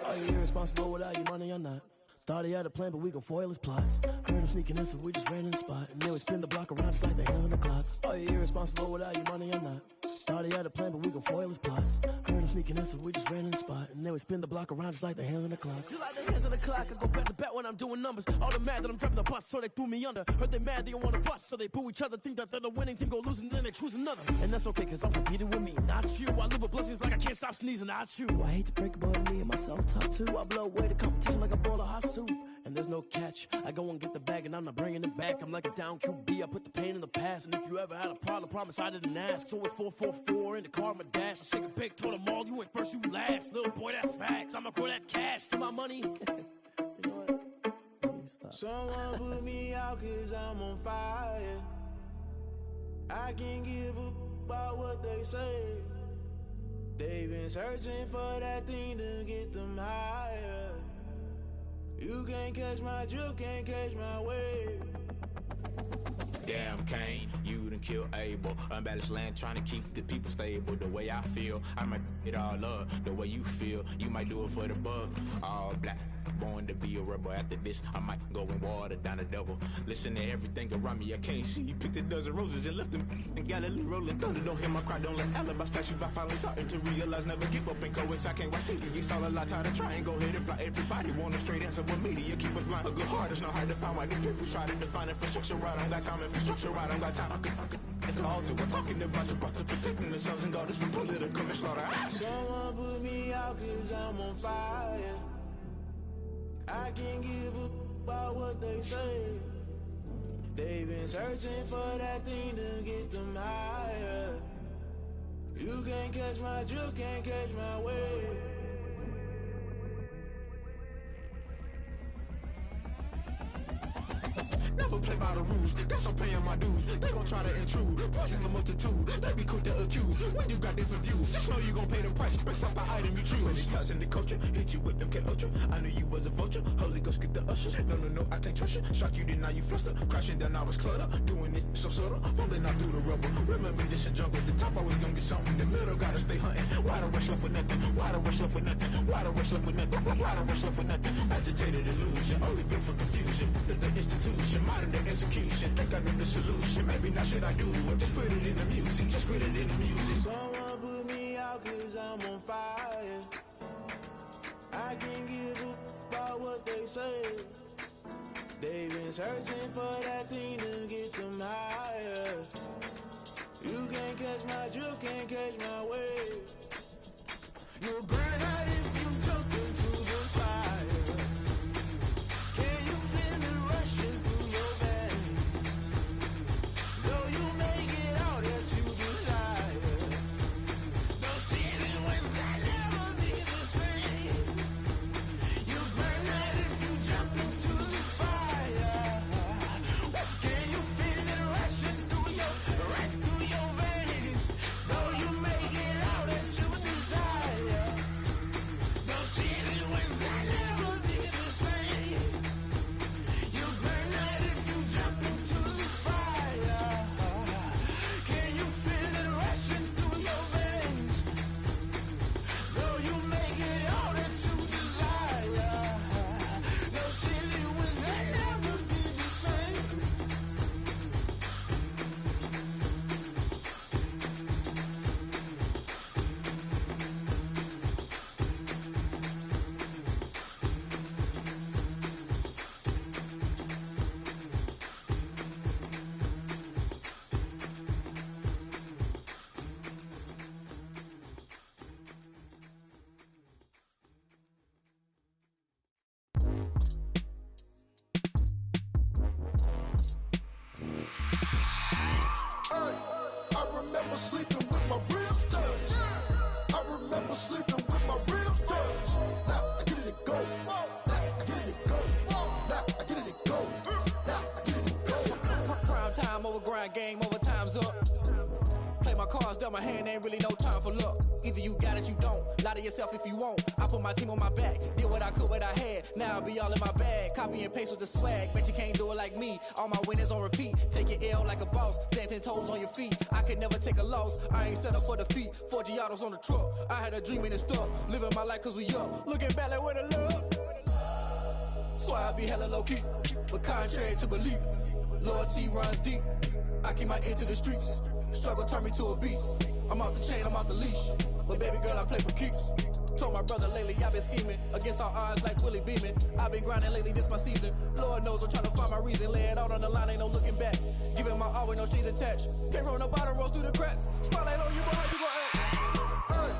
S7: Are you irresponsible without your money or not? Thought he had a plan, but we gon' foil his plot. Heard him sneaking in, so we just ran in the spot. And then we spin the block around just like the hands on the clock. Are you irresponsible without your money or not? Thought he had a plan, but we gon' foil his plot. Heard him sneaking in, so we just ran in the spot. And then we spin the block around just like the hands on the clock. Just like the hands on the clock, I go back to back when I'm doing numbers. All the mad that I'm driving the bus, so they threw me under. Heard they mad, they don't wanna bust, so they boo each other. Think that they're the winning team, go losing, then they choose another. And that's okay, cause I'm competing with me, not you. I live with blessings like I can't stop sneezing, not you. I hate to break it, but me and myself top two. I blow away the competition like a ball of hot soup. and there's no catch. I go and get the bag and I'm not bringing it back. I'm like a down QB, I put the pain in the past. And if you ever had a problem, promise I didn't ask. So it's 444 in the car, my dash. I shake a big, told them all, you went first, you last. Little boy, that's facts. I'ma grow that cash to my money. You know what? Let me stop.
S8: Someone put me out cause I'm on fire. I can't give a about what they say. They've been searching for that thing to get them higher. You can't catch my drift, can't catch my wave.
S9: Damn, Kane, you done killed Abel. Unbalanced land, trying to keep the people stable. The way I feel, I might it all up. The way you feel, you might do it for the buck. All black, born to be a rebel. After this, I might go and water down the devil. Listen to everything around me, I can't see. Picked a dozen roses and left them in Galilee rolling thunder. Don't hear my cry, don't let alibis flash. If I finally starting to realize, never give up and coincide. I can't watch TV, it's all a lot. Tired of trying, go ahead and fly. Everybody want a straight answer, but media keep us blind. A good heart is not hard to find. Why the people try to define infrastructure right? I don't got time, infrastructure right, I don't got time. I could it's all to. We're talking about your boss to protecting the sons and daughters from political manslaughter.
S8: Someone put me out cause I'm on fire. I can't give a about what they say. They've been searching for that thing to get them higher. You can't catch my drift, can't catch my wave.
S9: Never play by the rules, guess I'm paying my dues. They gon' try to intrude, poison the multitude. They be quick to accuse, when you got different views. Just know you gon' pay the price, based off the item you choose. Many times in the culture, hit you with MK Ultra. I knew you was a vulture, Holy Ghost get the ushers. No, I can't trust you. Shock you, then now you fluster. Crashing down, I was clutter. Doing this so subtle, fumbling out through the rubble. Remember this in jungle, the top always gonna get something. The middle gotta stay hunting. Why the rush left with nothing? Why the rush left with nothing? Why the rush left with nothing? Why the rush left with nothing? Agitated illusion, only built for confusion. The institution, modern day execution. Think I know the solution. Maybe not should I do it? Just put it in the music. Just put it in the music.
S8: Someone put me out cause I'm on fire. I can't give a about what they say. They've been searching for that thing to get them higher. You can't catch my drift, can't catch my wave. You'll burn out if you jump into the fire. Can you feel it rushing through your veins? Though you make it out that you desire. No ceiling wins that never be the same. You burn out if you jump into the fire. Can you feel it rushing through right through your veins? Though you make it out that you desire. No ceiling wins that never be the same. You burn out if you jump into the fire. Can you feel it rushing through your veins? Though you make it all that you desire. No silly wins that never be the same.
S10: I remember sleeping with my ribs touched. I remember sleeping with my ribs touched. Now I get it to go. Now I get it to go. Now I get it to go. Now I get it to go.
S11: Prime time over grind game, over time's up. Play my cards, dealt my hand, ain't really no time for luck. Either you got it, you don't. Lie to yourself if you won't. I put my team on my back, did what I could, what I had. Now I'll be all in my bag. Copy and paste with the swag. Bet you can't do it like me. All my winners on repeat. Take your L like a boss. Stand 10 toes on your feet. I can never take a loss. I ain't set up for defeat. 4 Giottos on the truck. I had a dream and it stuck. Living my life cause we up. Looking back like where the love. So I be hella low key. But contrary to belief, loyalty runs deep. I keep my ear to the streets. Struggle turned me to a beast. I'm off the chain, I'm off the leash. But baby girl, I play for keeps. Told my brother lately, I've been scheming. Against all odds like Willie Beeman. I've been grinding lately, this my season. Lord knows I'm trying to find my reason. Lay it out on the line, ain't no looking back. Giving my all with no strings attached. Came from the bottom, rose through the cracks. Spotlight on you, boy, how you gon' act?
S10: Hey,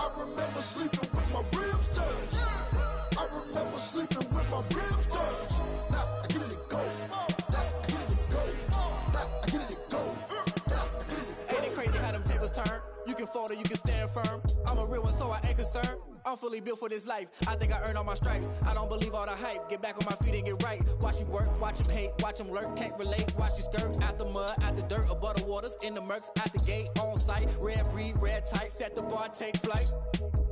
S10: I remember sleeping with my ribs touched. I remember sleeping with my ribs touched.
S11: can fold or you can stand firm. I'm a real one, so I ain't concerned. I'm fully built for this life. I think I earned all my stripes. I don't believe all the hype. Get back on my feet and get right. Watch you work, watch him hate, watch him lurk. Can't relate, watch you skirt. Out the mud, out the dirt, above the waters, in the murks, out the gate, on site. Red breed, red tight, set the bar, take flight.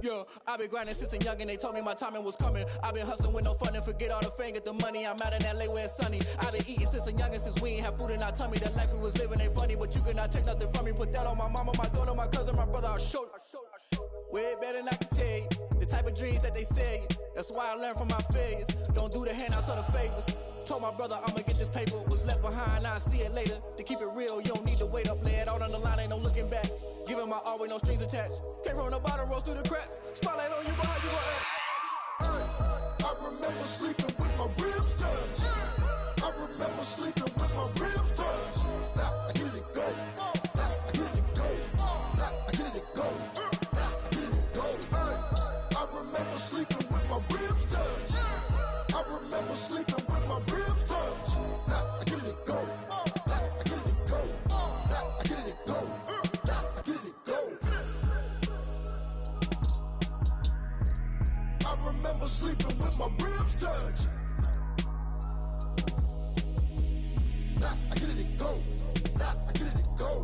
S11: Yeah, I been grinding since a young and they told me my timing was coming. I been hustling with no fun and forget all the fame, get the money. I'm out in LA where it's sunny. I been eating since a young and since we ain't have food in our tummy. The life we was living ain't funny, but you cannot take nothing from me. Put that on my mama, my daughter, my cousin, my brother, I'll show you. Way better than I can tell you. The type of dreams that they sell you. That's why I learned from my failures. Don't do the handouts or the favors. Told my brother I'ma get this paper. Was left behind, I'll see it later. To keep it real, you don't need to wait up. Lay it out on the line, ain't no looking back. Giving my all with no strings attached. Came from the bottom, rose through the cracks. Spotlight on you, but how you gon' act?
S10: I remember sleeping with my ribs touched. I remember sleeping with my ribs touched. Now I get it go. Now I get it go. Now I get it go. Now I get it go. I remember sleeping with my ribs touched. I remember sleeping with my ribs touched. Now I get it go. Now I get it go. Now I get it go. Now I get it go. I remember sleeping with my ribs touched. Now I get it go. Now I get it go.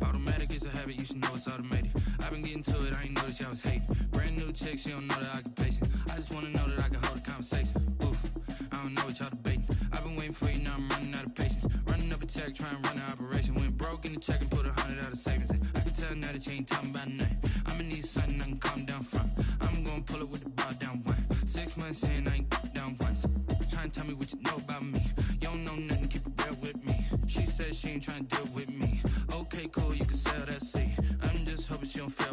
S12: Automatic is a habit, you should know it's automated. I've been getting to it, I ain't noticed y'all was hating. Brand new chick, she don't know the occupation. I just wanna know that I can hold a conversation. Oof, I don't know what y'all debating. I've been waiting for you, now I'm running out of patience. Running up a check, trying to run an operation. Went broke in the check and put 100 out of savings in. I can tell now that you ain't talking about nothing. I'ma need something I can calm down from. I'm gonna pull it with the bar down one. 6 months in, I ain't down once. Trying to tell me what you know about me. You don't know nothing, keep it real with me. She said she ain't trying to deal with me. Okay, cool, you can sell that seed. I'm just hoping she don't fail.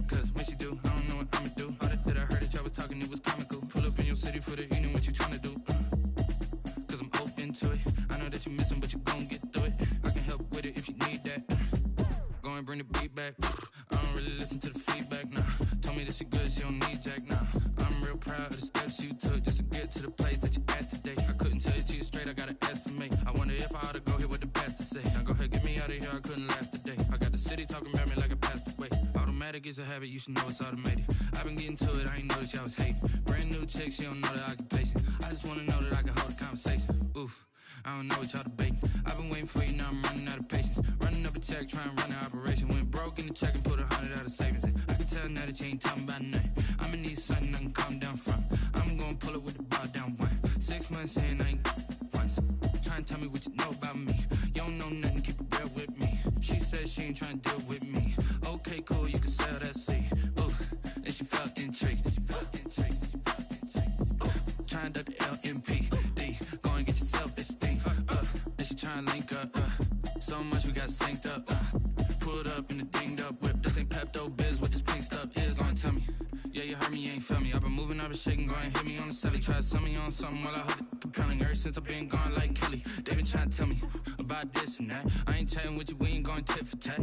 S12: Cause when she do, I don't know what I'ma do. All that I heard that y'all was talking, it was comical. Pull up in your city for the evening, what you tryna do? Cause I'm open to it. I know that you missing, but you gon' get through it. I can help with it if you need that. Go and bring the beat back. I don't really listen to the feedback, nah. Told me that she good, she don't need jack, nah. I'm real proud of the steps you took just to get to the place that you at today. I couldn't tell you to you straight, I gotta estimate. I wonder if I ought to go hear what the pastor say. Now go ahead, get me out of here, I couldn't last a day. I got the city talking about me like a passed away. Automatic is a habit, you should know it's automated. I've been getting to it, I ain't noticed y'all was hating. Brand new chick, she don't know the occupation. I just wanna know that I can hold a conversation. Oof, I don't know what y'all debating. I've been waiting for you, now I'm running out of patience. Running up a check, trying to run an operation. Went broke in the check and put 100 out of savings in. I can tell now that you ain't talking about nothing. I'ma need something I can calm down from. I'm gonna pull it with the bar down one. 6 months in, I ain't once. Trying to tell me what you know about me. You don't know nothing, keep it real with me. She said she ain't trying to deal with me. Okay, cool, you can sell that seed. Ooh, and she felt intrigued. Trying to duck the LMPD. Go and get your self-esteem. And she trying to link up. So much we got synced up. Pulled up in the dinged up whip. This ain't Pepto-Biz, what this pink stuff is. Long tell me. Yeah, you heard me, you ain't felt me. I've been moving, I've been shaking, go and hit me on the celly. Try to sell me on something while I hold it compelling. Ever since I've been gone like Kelly, they been trying to tell me about this and that. I ain't chatting with you, we ain't going tit for tat.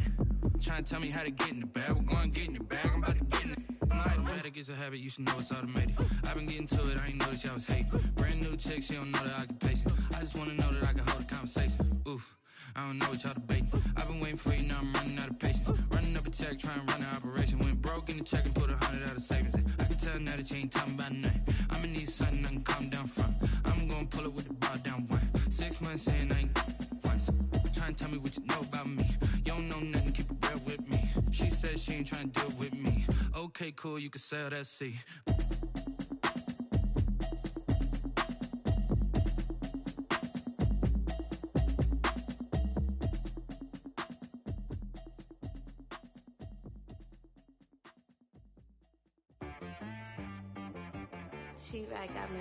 S12: Trying to tell me how to get in the bag, we're going to get in the bag, I'm about to get in it. Automatic is a habit, you should know it's automated. I've been getting to it, I ain't noticed y'all was hating. Brand new chick, she don't know the occupation. I just wanna know that I can hold a conversation. Oof, I don't know what y'all debating. I've been waiting for you, now I'm running out of patience. Running up a check, trying to run an operation. Went broke in the check and put 100 out of savings in. I can tell now that you ain't talking about nothing. I'ma need something I can calm down from. I'm gonna pull it with the bar down one. 6 months in, I ain't once. Trying to tell me what you know about me. You don't know nothing, keep it real with me. She said she ain't trying to deal with me. Okay, cool, you can sell that seed.
S13: She right got me.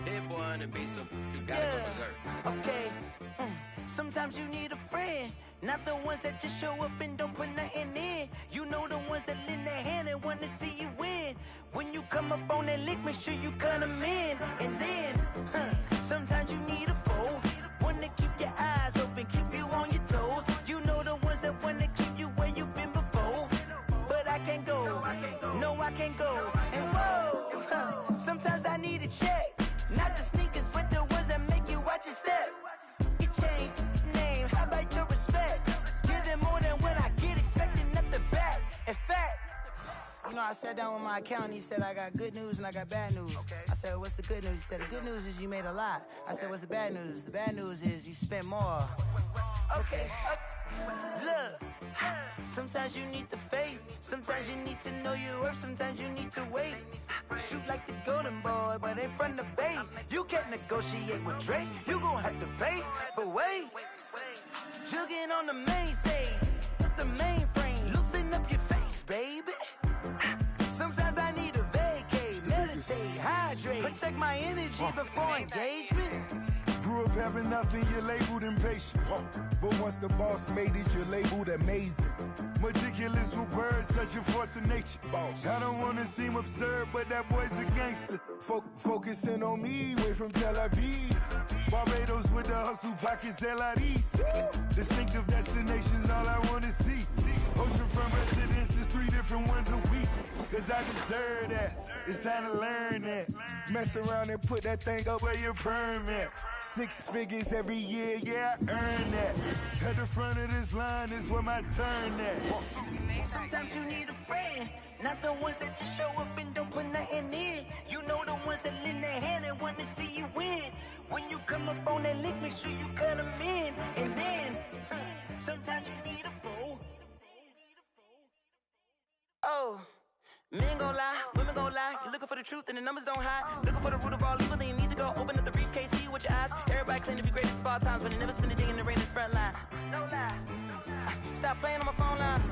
S14: Hit boy on the beat, so you gotta go berserk.
S15: Okay. Sometimes you need a friend, not the ones that just show up and don't put nothing in. You know the ones that lend their hand and wanna see you win. When you come come up on that lick, make sure you cut them in. And then, sometimes you need a foe. One to keep your eyes open, keep you on your toes. You know the ones that want to keep you where you've been before. But I can't go, no I can't go. And whoa, sometimes I need a check. Not the sneakers, but the ones that make you watch your step. You change name, how about your respect? Give them more than what I get, expecting nothing back. In fact, you know, I sat down with my accountant, he said, I got good news and I got bad news. I said, what's the good news? He said, the good news is you made a lot. I said, what's the bad news? The bad news is you spent more. Okay, look, sometimes you need the faith. Sometimes you need to know your worth. Sometimes you need to wait. Shoot like the golden boy, but in front of Bay. You can't negotiate with Drake. You gon' have to pay, but wait. Jugging on the main stage with the mainframe. Loosen up your face, baby. Sometimes I need a vacate, meditate, hydrate, protect my energy before engagement.
S10: Grew up having nothing, you're labeled impatient. But once the boss made it, you're labeled amazing. Meticulous with words, such a force of nature. I don't wanna seem absurd, but that boy's a gangster. Focusing on me, way from Tel Aviv. Barbados with the hustle pockets, LIDs. Distinctive destinations, all I wanna see. Oceanfront residences, 3 different ones a week. Cause I deserve that, it's time to learn that. Mess around and put that thing up where your permit. 6 figures every year, yeah, I earn that. At the front of this line is where my turn at.
S15: Sometimes you need a friend, not the ones that just show up and don't put nothing in. You know the ones that lend their hand and want to see you win. When you come up on that lick, make sure you cut them in. And then, sometimes you need a foe. Oh. Men gon' lie, women gon' lie. You're looking for the truth and the numbers don't hide. Looking for the root of all evil, then you need to go open up the briefcase, see with your eyes. Everybody claim to be great at small times, but they never spend a day in the rain in the front line. No lie. Stop playing on my phone line.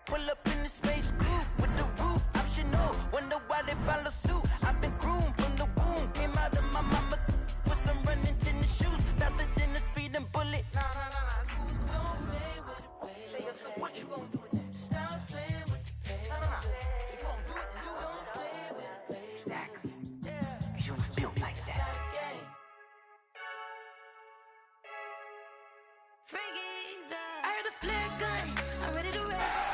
S15: Pull up in the space coupe with the roof optional. Wonder why they follow suit. I've been groomed from the womb. Came out of my mama with some running tennis shoes. Faster than the speeding bullet. Nah. Don't play with it, say so what you gon' do? Stop playing.
S4: I heard a flare gun, I'm ready to rap.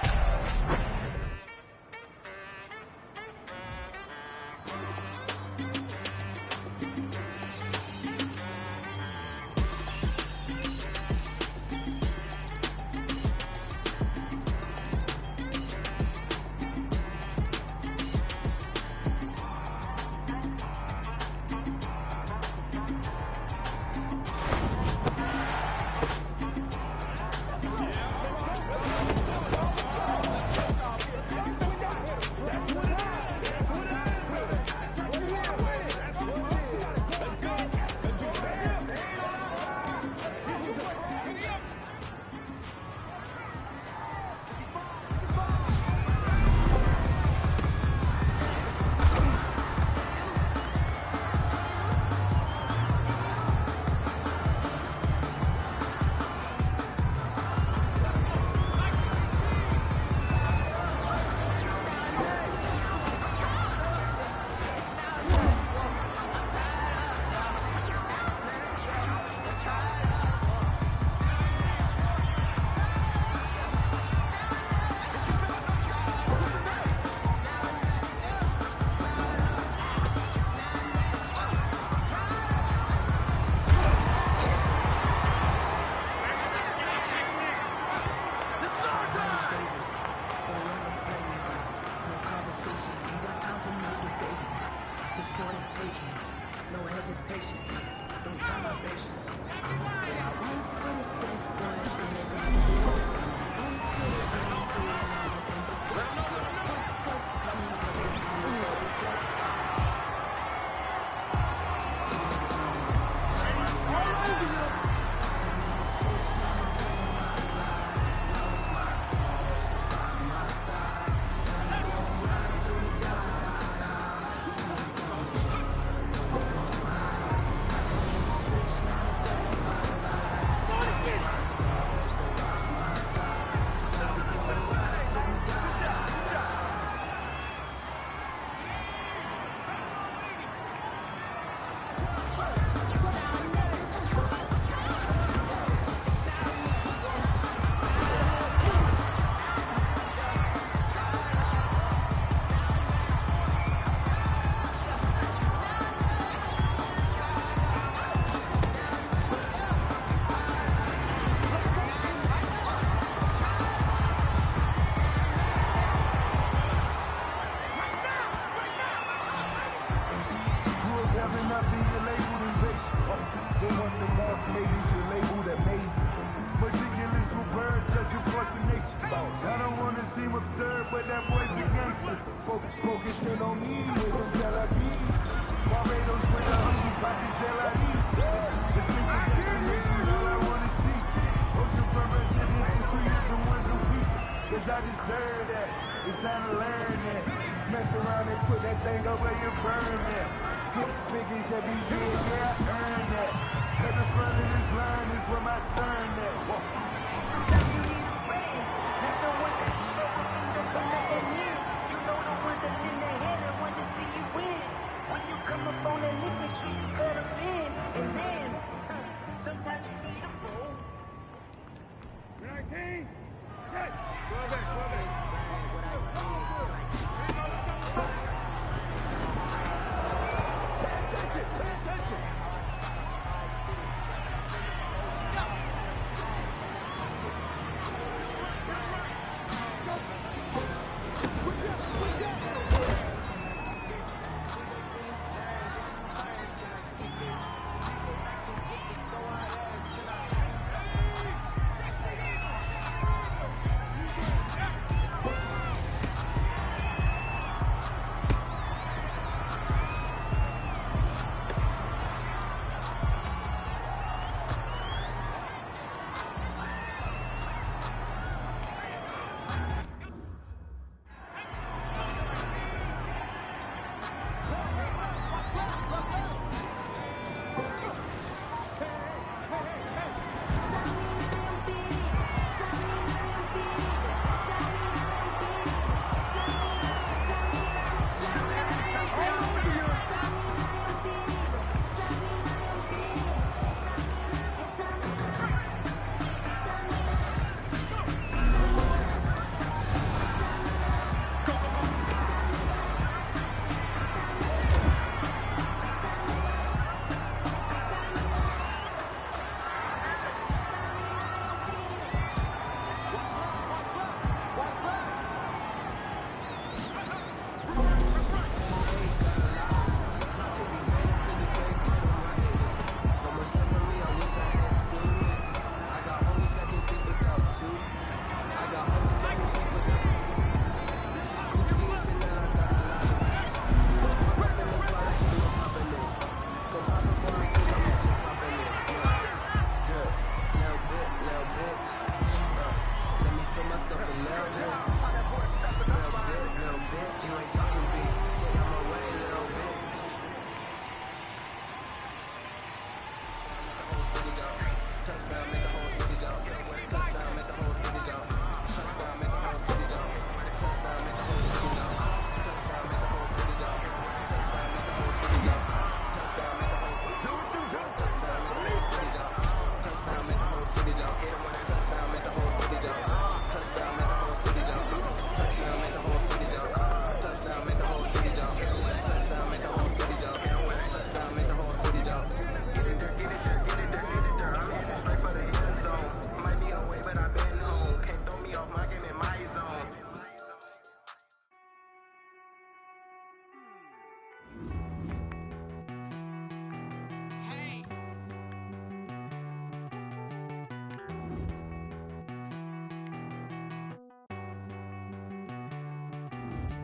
S8: Level up in your labeled invasion. But once the boss made it, you're labeled amazing. Ridiculous with birds, cause you're forcing nature. I don't wanna seem absurd, but that boy's a gangster. Focusing on me with them Tel-Aviv. Barbados with the hungry pockets, LIDs. Distinctive destinations, all I wanna see. Ocean front residence, 3 different ones a week. Cause I deserve that, it's time to learn that. Mess around and put that thing up where you burn that. 6 figures every year, yeah, I earn that. At the front of this line is where my turn at.
S15: Sometimes you need a friend, not the ones that you show up in the back and near. You know the ones that in their head and want to see you win. When you come up on that list, make sure you cut them in. And then, sometimes you need a fool.
S8: 19, check. Go back. Pay attention.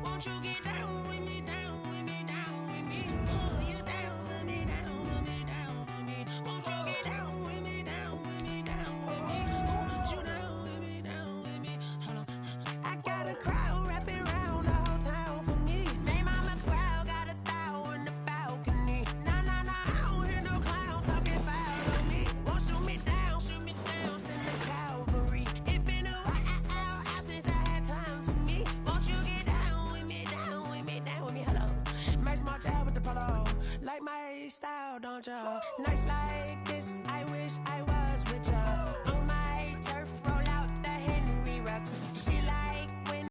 S4: Won't you get down with me, down with me, down with me? Oh, you down with me, down with me, down with me. Won't you get down with me, down with me, down with me? Oh, you down with me, down with me? Hold on. I got a crowd wrapping around the whole town for me. Name mama proud, got a thou in the balcony. Nah, I don't hear no clown talking foul on me. Won't shoot me down, send the cavalry. It been a while since I had time for me. Won't you get down with me, down with me, down with me? Hello. Max March out with the polo. Like my style, don't you? Nice like this.